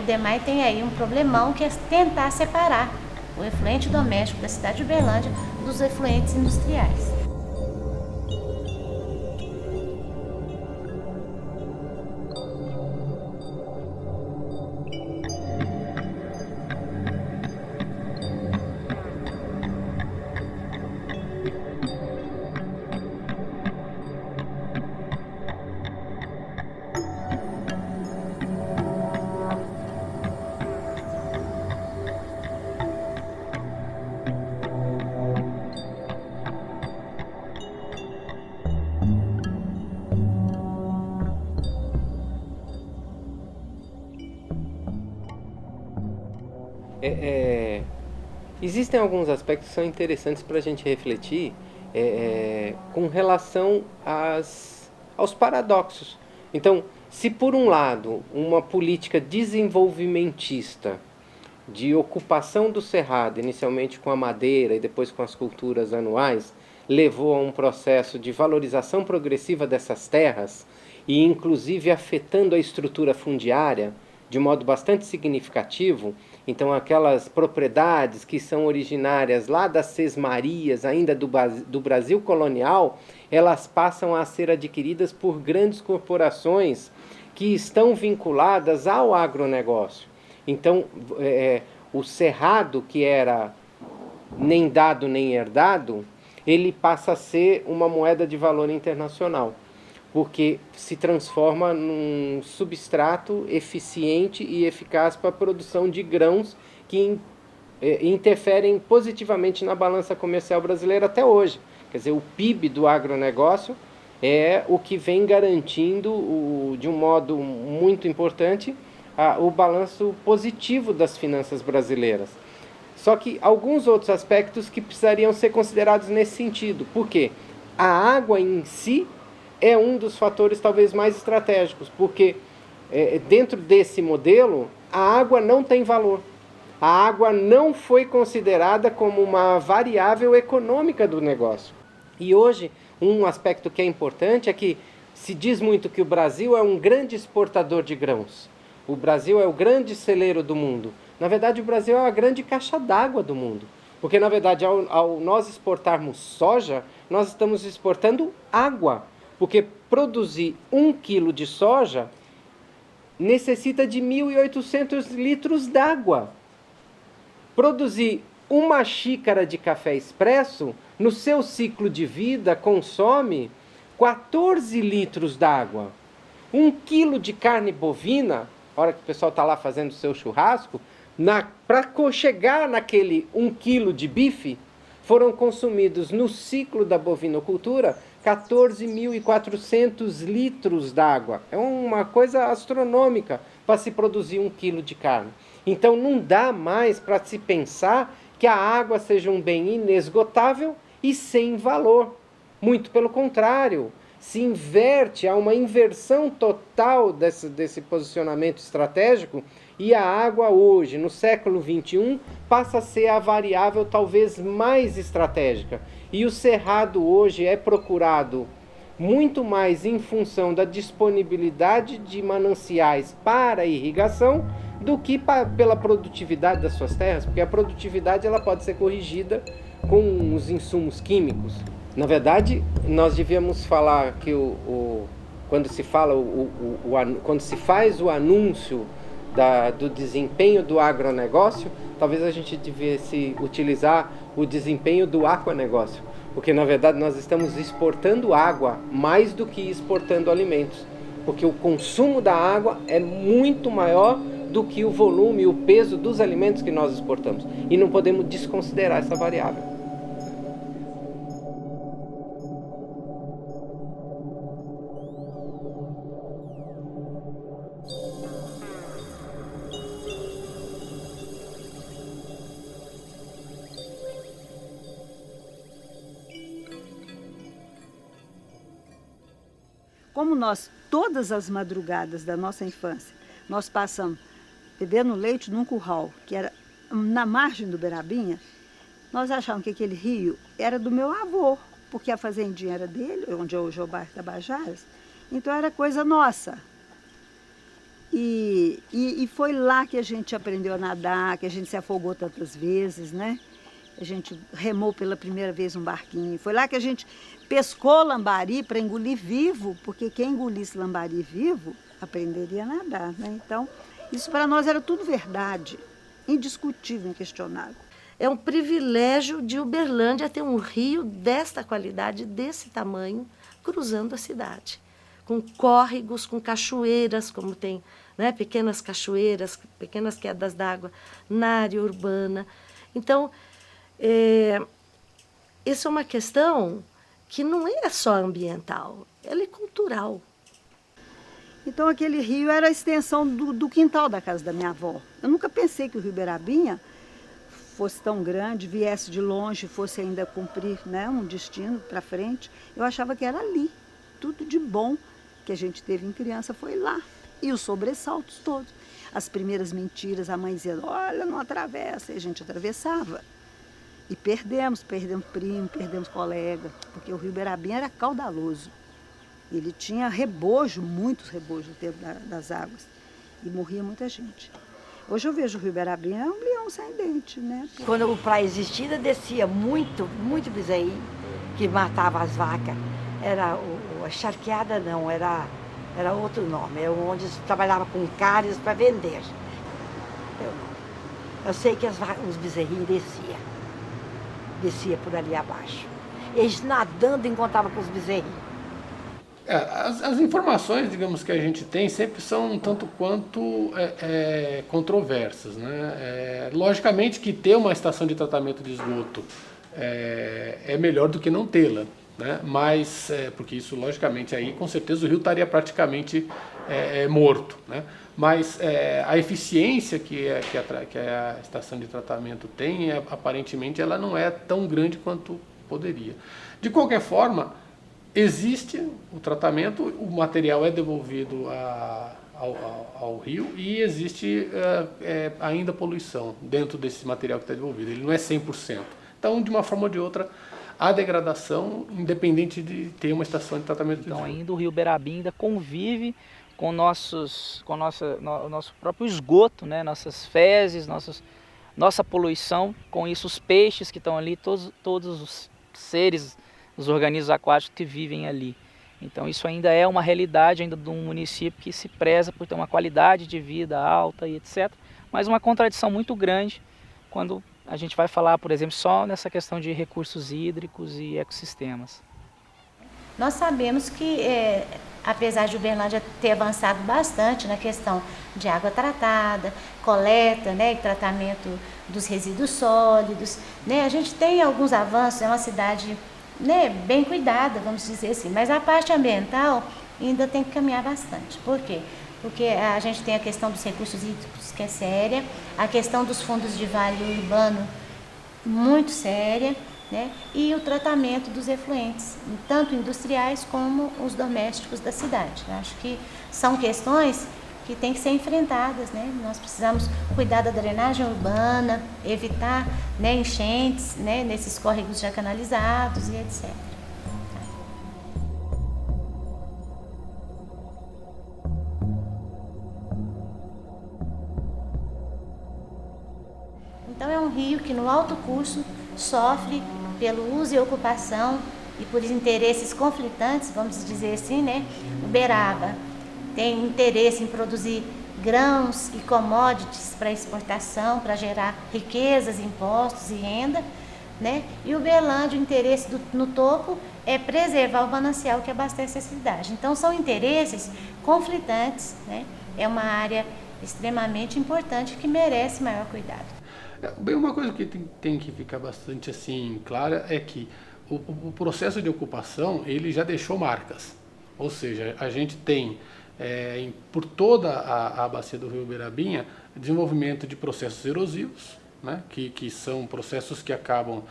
o DEMAI tem aí um problemão que é tentar separar o efluente doméstico da cidade de Uberlândia dos efluentes industriais. Existem alguns aspectos que são interessantes para a gente refletir com relação aos paradoxos. Então, se por um lado uma política desenvolvimentista de ocupação do cerrado, inicialmente com a madeira e depois com as culturas anuais, levou a um processo de valorização progressiva dessas terras e inclusive afetando a estrutura fundiária de modo bastante significativo. Então aquelas propriedades que são originárias lá das sesmarias, ainda do Brasil colonial, elas passam a ser adquiridas por grandes corporações que estão vinculadas ao agronegócio. Então o cerrado, que era nem dado nem herdado, ele passa a ser uma moeda de valor internacional, porque se transforma num substrato eficiente e eficaz para a produção de grãos que interferem positivamente na balança comercial brasileira até hoje. Quer dizer, o PIB do agronegócio é o que vem garantindo, de um modo muito importante, o balanço positivo das finanças brasileiras. Só que alguns outros aspectos que precisariam ser considerados nesse sentido. Por quê? A água em si é um dos fatores talvez mais estratégicos, porque dentro desse modelo, a água não tem valor. A água não foi considerada como uma variável econômica do negócio. E hoje, um aspecto que é importante é que se diz muito que o Brasil é um grande exportador de grãos. O Brasil é o grande celeiro do mundo. Na verdade, o Brasil é a grande caixa d'água do mundo, Porque, na verdade, ao nós exportarmos soja, nós estamos exportando água. Porque produzir 1 quilo de soja necessita de 1.800 litros d'água. Produzir 1 xícara de café expresso, no seu ciclo de vida, consome 14 litros d'água. 1 quilo de carne bovina, a hora que o pessoal está lá fazendo o seu churrasco, para chegar naquele 1 quilo de bife, foram consumidos no ciclo da bovinocultura 14.400 litros d'água. É uma coisa astronômica para se produzir 1 quilo de carne. Então não dá mais para se pensar que a água seja um bem inesgotável e sem valor. Muito pelo contrário, se inverte, há uma inversão total desse posicionamento estratégico, e a água hoje, no século XXI, passa a ser a variável talvez mais estratégica. E o cerrado hoje é procurado muito mais em função da disponibilidade de mananciais para irrigação do que pela produtividade das suas terras, porque a produtividade ela pode ser corrigida com os insumos químicos. Na verdade, nós devíamos falar que quando se faz o anúncio do desempenho do agronegócio, talvez a gente devesse utilizar o desempenho do aquanegócio, porque na verdade nós estamos exportando água mais do que exportando alimentos, porque o consumo da água é muito maior do que o volume e o peso dos alimentos que nós exportamos, e não podemos desconsiderar essa variável. Como nós, todas as madrugadas da nossa infância, nós passamos bebendo leite num curral, que era na margem do Uberabinha, nós achávamos que aquele rio era do meu avô, porque a fazendinha era dele, onde é hoje o bairro Tabajaras, então era coisa nossa. E foi lá que a gente aprendeu a nadar, que a gente se afogou tantas vezes, né? A gente remou pela primeira vez um barquinho. Foi lá que a gente pescou lambari para engolir vivo, porque quem engolisse lambari vivo aprenderia a nadar, né? Então, isso para nós era tudo verdade, indiscutível, inquestionável. É um privilégio de Uberlândia ter um rio desta qualidade, desse tamanho, cruzando a cidade. Com córregos, com cachoeiras, como tem, né, pequenas cachoeiras, pequenas quedas d'água na área urbana. Então, essa é uma questão que não é só ambiental, ela é cultural. Então aquele rio era a extensão do quintal da casa da minha avó. Eu nunca pensei que o Rio Uberabinha fosse tão grande, viesse de longe, fosse ainda cumprir, né, um destino para frente. Eu achava que era ali. Tudo de bom que a gente teve em criança foi lá. E os sobressaltos todos. As primeiras mentiras, a mãe dizia, olha, não atravessa. E a gente atravessava. E perdemos primo, perdemos colega, porque o Rio Uberabinha era caudaloso. Ele tinha rebojo, muitos rebojos no tempo das águas, e morria muita gente. Hoje eu vejo o Rio Uberabinha, é um leão sem dente, né? Quando o praia existia, descia muito bezerrinho que matava as vacas. Era a charqueada não, era outro nome, era onde se trabalhava com cáries para vender. Eu sei que os bezerrinhos descia por ali abaixo. Eles nadando encontravam com os bezerrinhos. As informações, digamos, que a gente tem sempre são um tanto quanto controversas, né? Logicamente que ter uma estação de tratamento de esgoto é melhor do que não tê-la, né? Mas, porque isso, logicamente, aí com certeza o rio estaria praticamente morto, né? Mas a eficiência que a estação de tratamento tem, aparentemente, ela não é tão grande quanto poderia. De qualquer forma, existe o tratamento, o material é devolvido ao rio e existe ainda poluição dentro desse material que está devolvido. Ele não é 100%. Então, de uma forma ou de outra, há degradação, independente de ter uma estação de tratamento de esgoto. Então, ainda o Rio Uberabinha ainda convive com o nosso próprio esgoto, né? Nossas fezes, nossa poluição, com isso os peixes que estão ali, todos os seres, os organismos aquáticos que vivem ali. Então isso ainda é uma realidade ainda de um município que se preza por ter uma qualidade de vida alta e etc. Mas uma contradição muito grande quando a gente vai falar, por exemplo, só nessa questão de recursos hídricos e ecossistemas. Nós sabemos que, apesar de Uberlândia ter avançado bastante na questão de água tratada, coleta, né, e tratamento dos resíduos sólidos, né, a gente tem alguns avanços, é uma cidade, né, bem cuidada, vamos dizer assim, mas a parte ambiental ainda tem que caminhar bastante. Por quê? Porque a gente tem a questão dos recursos hídricos, que é séria, a questão dos fundos de vale urbano, muito séria, né? E o tratamento dos efluentes, tanto industriais como os domésticos da cidade. Eu acho que são questões que têm que ser enfrentadas, né? Nós precisamos cuidar da drenagem urbana, evitar, né, enchentes, né, nesses córregos já canalizados e etc. Então é um rio que no alto curso sofre pelo uso e ocupação e por interesses conflitantes, vamos dizer assim, né? Uberaba tem interesse em produzir grãos e commodities para exportação, para gerar riquezas, impostos e renda, né? E Uberlândia, o interesse no topo é preservar o manancial que abastece a cidade. Então são interesses conflitantes, né? É uma área extremamente importante que merece maior cuidado. Bem, uma coisa que tem que ficar bastante assim clara é que o processo de ocupação ele já deixou marcas, ou seja, a gente tem por toda a bacia do rio Uberabinha desenvolvimento de processos erosivos, né, que são processos que acabam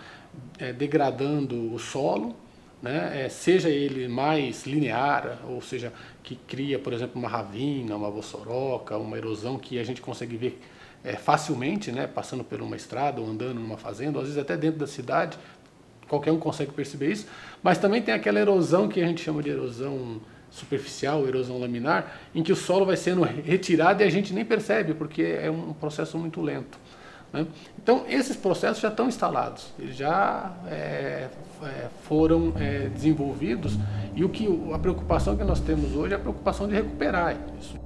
degradando o solo, né, seja ele mais linear, ou seja, que cria, por exemplo, uma ravina, uma vossoroca, uma erosão que a gente consegue ver facilmente, né, passando por uma estrada ou andando numa fazenda, ou às vezes até dentro da cidade, qualquer um consegue perceber isso, mas também tem aquela erosão que a gente chama de erosão superficial, erosão laminar, em que o solo vai sendo retirado e a gente nem percebe, porque é um processo muito lento, né? Então, esses processos já estão instalados, eles já foram desenvolvidos, e a preocupação que nós temos hoje é a preocupação de recuperar isso.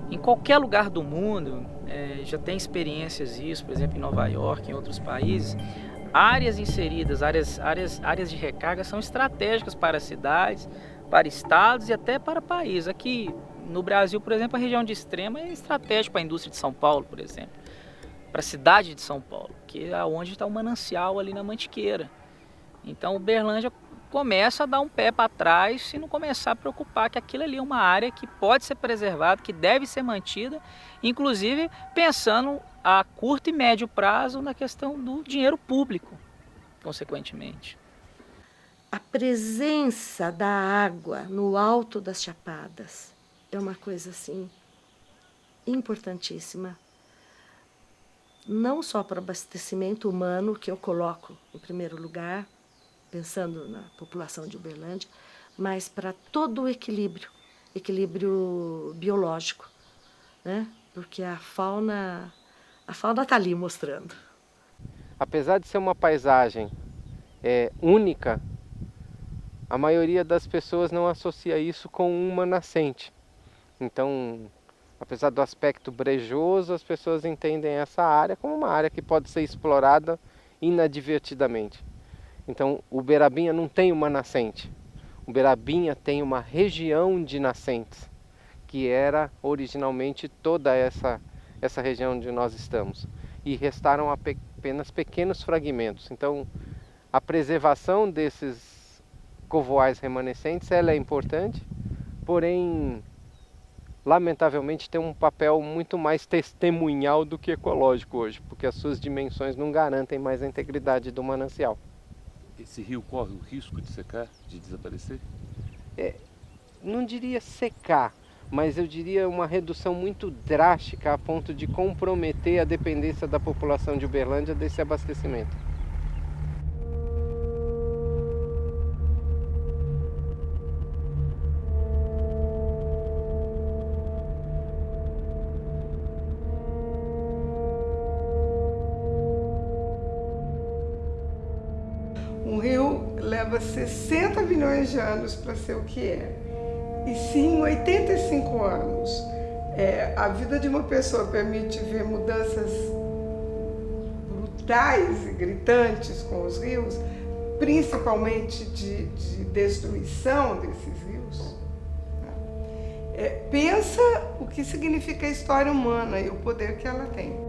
Em qualquer lugar do mundo, já tem experiências isso, por exemplo, em Nova York, em outros países, áreas inseridas, áreas de recarga são estratégicas para cidades, para estados e até para países. Aqui no Brasil, por exemplo, a região de Extrema é estratégica para a indústria de São Paulo, por exemplo, para a cidade de São Paulo, que é onde está o manancial ali na Mantiqueira. Então, Uberlândia começa a dar um pé para trás se não começar a preocupar que aquilo ali é uma área que pode ser preservada, que deve ser mantida, inclusive pensando a curto e médio prazo na questão do dinheiro público, consequentemente. A presença da água no alto das chapadas é uma coisa assim importantíssima, não só para o abastecimento humano, que eu coloco em primeiro lugar, pensando na população de Uberlândia, mas para todo o equilíbrio biológico, né? Porque a fauna está ali mostrando. Apesar de ser uma paisagem única, a maioria das pessoas não associa isso com uma nascente. Então, apesar do aspecto brejoso, as pessoas entendem essa área como uma área que pode ser explorada inadvertidamente. Então, Uberabinha não tem uma nascente. Uberabinha tem uma região de nascentes, que era originalmente toda essa região onde nós estamos. E restaram apenas pequenos fragmentos. Então, a preservação desses covoais remanescentes ela é importante, porém, lamentavelmente, tem um papel muito mais testemunhal do que ecológico hoje, porque as suas dimensões não garantem mais a integridade do manancial. Esse rio corre o risco de secar, de desaparecer? Não diria secar, mas eu diria uma redução muito drástica a ponto de comprometer a dependência da população de Uberlândia desse abastecimento. leva 60 milhões de anos para ser o que é. E se em 85 anos a vida de uma pessoa permite ver mudanças brutais e gritantes com os rios, principalmente de destruição desses rios, pensa o que significa a história humana e o poder que ela tem.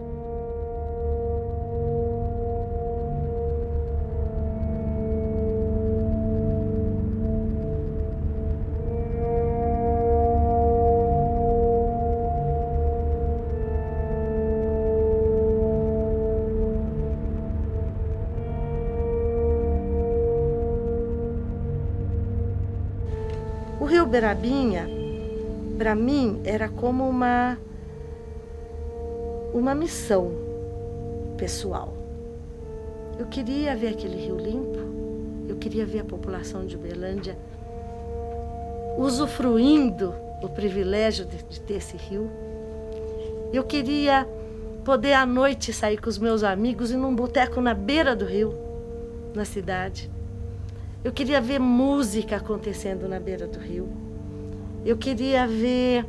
O Rio Uberabinha, para mim, era como uma missão pessoal. Eu queria ver aquele rio limpo, eu queria ver a população de Uberlândia usufruindo o privilégio de ter esse rio. Eu queria poder à noite sair com os meus amigos e ir num boteco na beira do rio, na cidade. Eu queria ver música acontecendo na beira do rio. Eu queria ver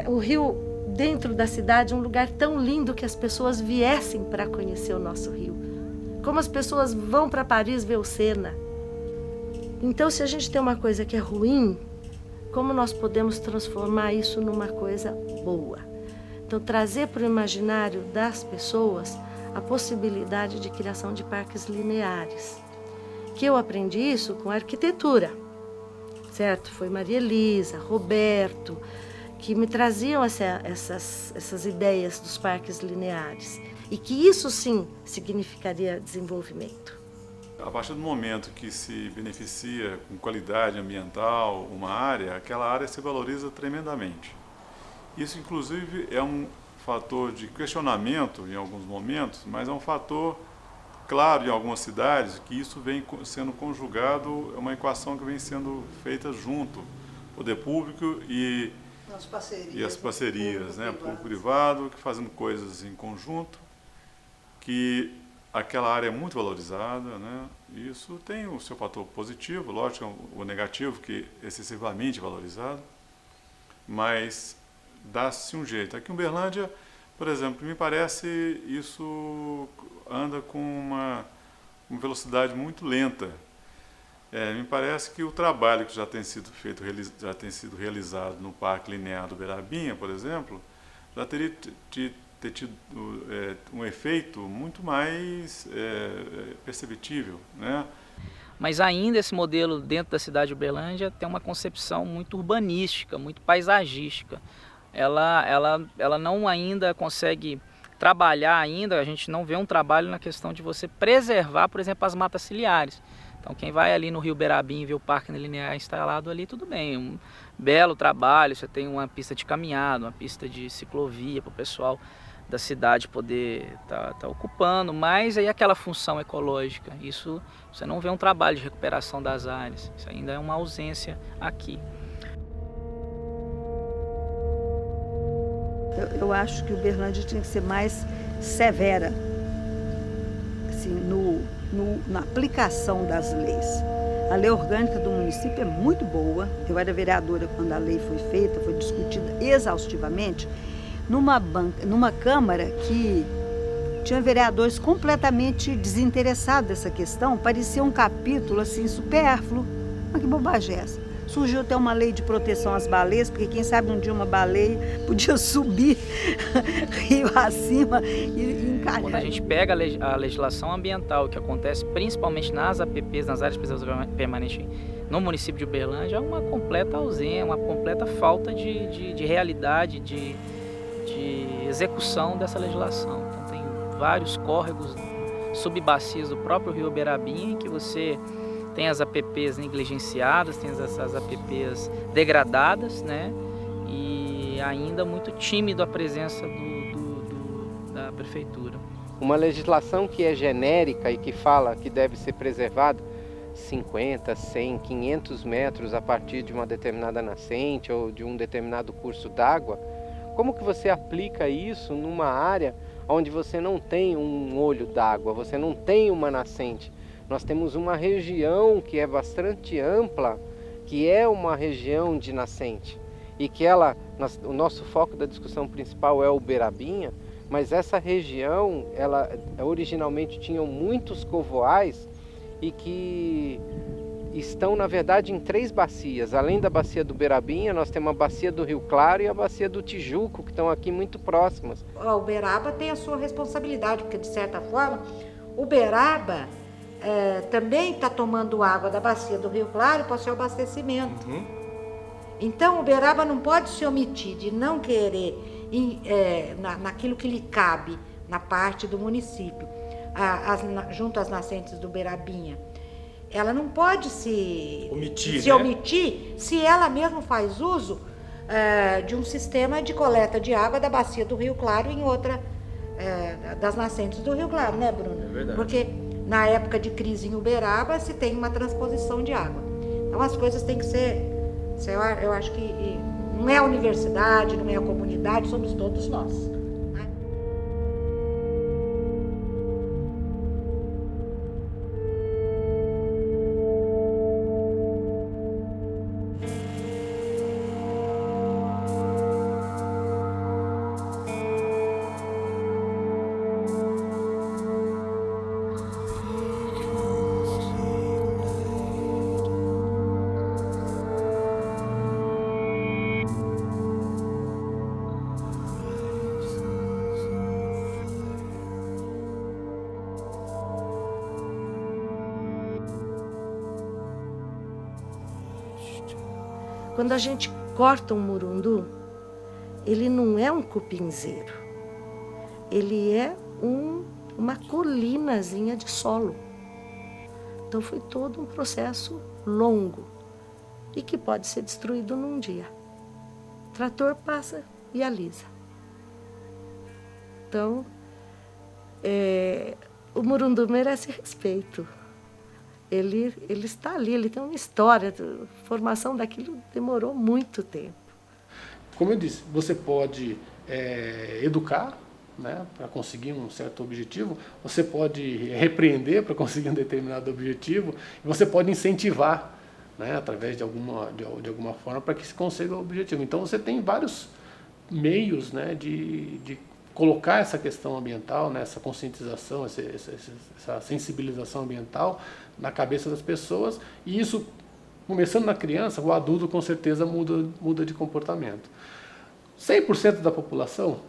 o rio dentro da cidade, um lugar tão lindo que as pessoas viessem para conhecer o nosso rio. Como as pessoas vão para Paris ver o Sena. Então, se a gente tem uma coisa que é ruim, como nós podemos transformar isso numa coisa boa? Então, trazer para o imaginário das pessoas a possibilidade de criação de parques lineares. Que eu aprendi isso com arquitetura, certo? Foi Maria Elisa, Roberto, que me traziam essas ideias dos parques lineares. E que isso sim significaria desenvolvimento. A partir do momento que se beneficia com qualidade ambiental uma área, aquela área se valoriza tremendamente. Isso inclusive é um fator de questionamento em alguns momentos, mas é um fator claro em algumas cidades que isso vem sendo conjugado, é uma equação que vem sendo feita junto, poder público e as parcerias, né, público-privado, que fazendo coisas em conjunto, que aquela área é muito valorizada, né? Isso tem o seu fator positivo, lógico, o negativo, que é excessivamente valorizado, mas dá-se um jeito. Aqui em Uberlândia, por exemplo, me parece isso anda com uma velocidade muito lenta. Me parece que o trabalho que já tem sido feito, já tem sido realizado no Parque Linear do Uberabinha, por exemplo, já teria ter tido um efeito muito mais perceptível, né? Mas ainda esse modelo dentro da cidade de Uberlândia tem uma concepção muito urbanística, muito paisagística. Ela não ainda consegue trabalhar ainda, a gente não vê um trabalho na questão de você preservar, por exemplo, as matas ciliares. Então quem vai ali no Rio Uberabinha e vê o parque linear instalado ali, tudo bem, um belo trabalho, você tem uma pista de caminhada, uma pista de ciclovia para o pessoal da cidade poder tá ocupando, mas aí aquela função ecológica, isso você não vê um trabalho de recuperação das áreas, isso ainda é uma ausência aqui. Eu acho que Uberlândia tinha que ser mais severa assim, na aplicação das leis. A lei orgânica do município é muito boa. Eu era vereadora quando a lei foi feita, foi discutida exaustivamente numa Câmara que tinha vereadores completamente desinteressados dessa questão. Parecia um capítulo assim supérfluo. Mas que bobagem é essa? Surgiu até uma lei de proteção às baleias, porque quem sabe um dia uma baleia podia subir rio acima e encalhar. Quando a gente pega a legislação ambiental, que acontece principalmente nas APPs, nas áreas de preservação permanente no município de Uberlândia, é uma completa ausência, uma completa falta de realidade, de execução dessa legislação. Então tem vários córregos subbacias do próprio rio Uberabinha em que você tem as APPs negligenciadas, tem essas APPs degradadas, né? E ainda muito tímido a presença da prefeitura. Uma legislação que é genérica e que fala que deve ser preservado 50, 100, 500 metros a partir de uma determinada nascente ou de um determinado curso d'água, como que você aplica isso numa área onde você não tem um olho d'água, você não tem uma nascente, Nós temos uma região que é bastante ampla, que é uma região de nascente. E que o nosso foco da discussão principal é o Uberabinha, mas essa região, ela originalmente tinha muitos covoais e que estão, na verdade, em 3 bacias. Além da bacia do Uberabinha, nós temos a bacia do Rio Claro e a bacia do Tijuco, que estão aqui muito próximas. O Uberaba tem a sua responsabilidade, porque, de certa forma, o Uberaba também está tomando água da bacia do Rio Claro para o seu abastecimento. Então, o Uberaba não pode se omitir de não querer, naquilo que lhe cabe, na parte do município, junto às nascentes do Uberabinha. Ela não pode se omitir se ela mesma faz uso de um sistema de coleta de água da bacia do Rio Claro em outra das nascentes do Rio Claro, né, Bruno? É verdade. Porque na época de crise em Uberaba se tem uma transposição de água. Então as coisas têm que ser, eu acho que não é a universidade, não é a comunidade, somos todos nós. Quando a gente corta um murundu, ele não é um cupinzeiro. Ele é uma colinazinha de solo. Então foi todo um processo longo e que pode ser destruído num dia. O trator passa e alisa. Então, o murundu merece respeito. Ele está ali, ele tem uma história, a formação daquilo demorou muito tempo. Como eu disse, você pode educar, né, para conseguir um certo objetivo, você pode repreender para conseguir um determinado objetivo, e você pode incentivar, né, através de alguma forma para que se consiga o objetivo. Então você tem vários meios, né, de colocar essa questão ambiental, né, essa conscientização, essa sensibilização ambiental na cabeça das pessoas, e isso, começando na criança, o adulto com certeza muda de comportamento. 100% da população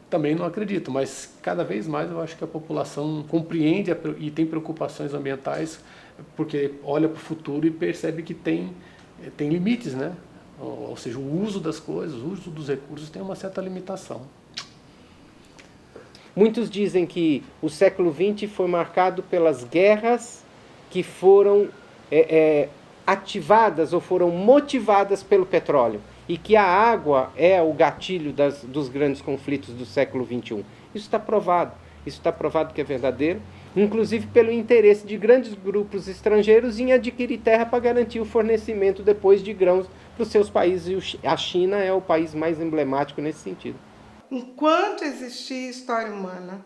também não acredito, mas cada vez mais eu acho que a população compreende e tem preocupações ambientais, porque olha para o futuro e percebe que tem limites, né? Ou seja, o uso das coisas, o uso dos recursos tem uma certa limitação. Muitos dizem que o século XX foi marcado pelas guerras que foram ativadas ou foram motivadas pelo petróleo, e que a água é o gatilho dos grandes conflitos do século XXI. Isso está provado que é verdadeiro, inclusive pelo interesse de grandes grupos estrangeiros em adquirir terra para garantir o fornecimento depois de grãos para os seus países, e a China é o país mais emblemático nesse sentido. Enquanto existir história humana,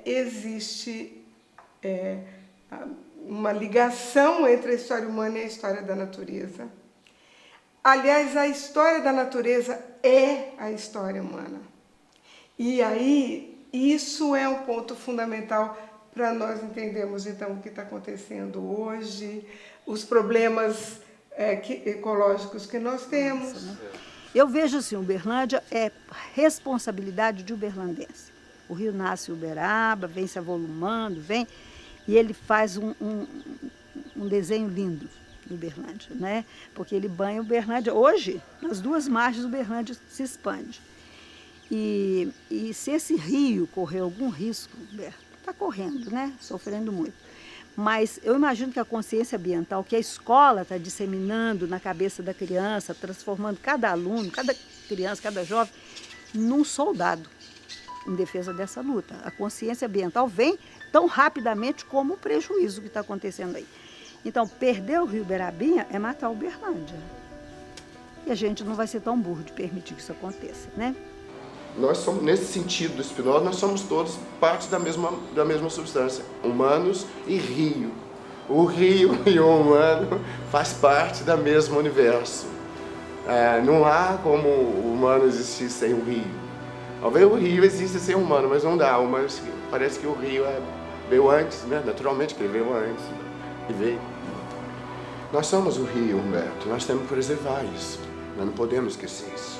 existe uma ligação entre a história humana e a história da natureza. Aliás, a história da natureza é a história humana. E aí, isso é um ponto fundamental para nós entendermos, então, o que está acontecendo hoje, os problemas ecológicos que nós temos. Eu vejo assim, Uberlândia é responsabilidade de uberlandense. O rio nasce em Uberaba, vem se avolumando, e ele faz um desenho lindo de Uberlândia, né? Porque ele banha Uberlândia. Hoje, nas duas margens, Uberlândia se expande. E se esse rio correr algum risco, está correndo, né? Sofrendo muito. Mas eu imagino que a consciência ambiental, que a escola está disseminando na cabeça da criança, transformando cada aluno, cada criança, cada jovem, num soldado em defesa dessa luta. A consciência ambiental vem tão rapidamente como o prejuízo que está acontecendo aí. Então, perder o rio Uberabinha é matar o Uberlândia. E a gente não vai ser tão burro de permitir que isso aconteça, né? nós somos, nesse sentido do Spinoza, nós somos todos parte da mesma substância, humanos e rio. O rio e o humano faz parte do mesmo universo. Não há como o humano existir sem o rio. Talvez o rio exista sem o humano, mas não dá. Parece que o rio veio antes, né? Naturalmente que ele veio antes. E veio. Nós somos o rio, Humberto. Nós temos que preservar isso. Nós não podemos esquecer isso.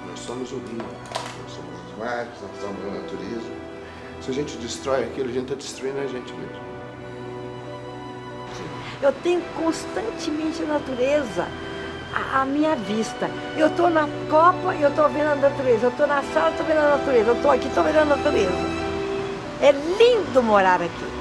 Nós somos o rio. Nós somos os mares, nós somos a natureza. Se a gente destrói aquilo, a gente está destruindo a gente mesmo. Eu tenho constantemente a natureza à minha vista. Eu estou na copa e eu estou vendo a natureza. Eu estou na sala e estou vendo a natureza. Eu estou aqui e estou vendo a natureza. É lindo morar aqui.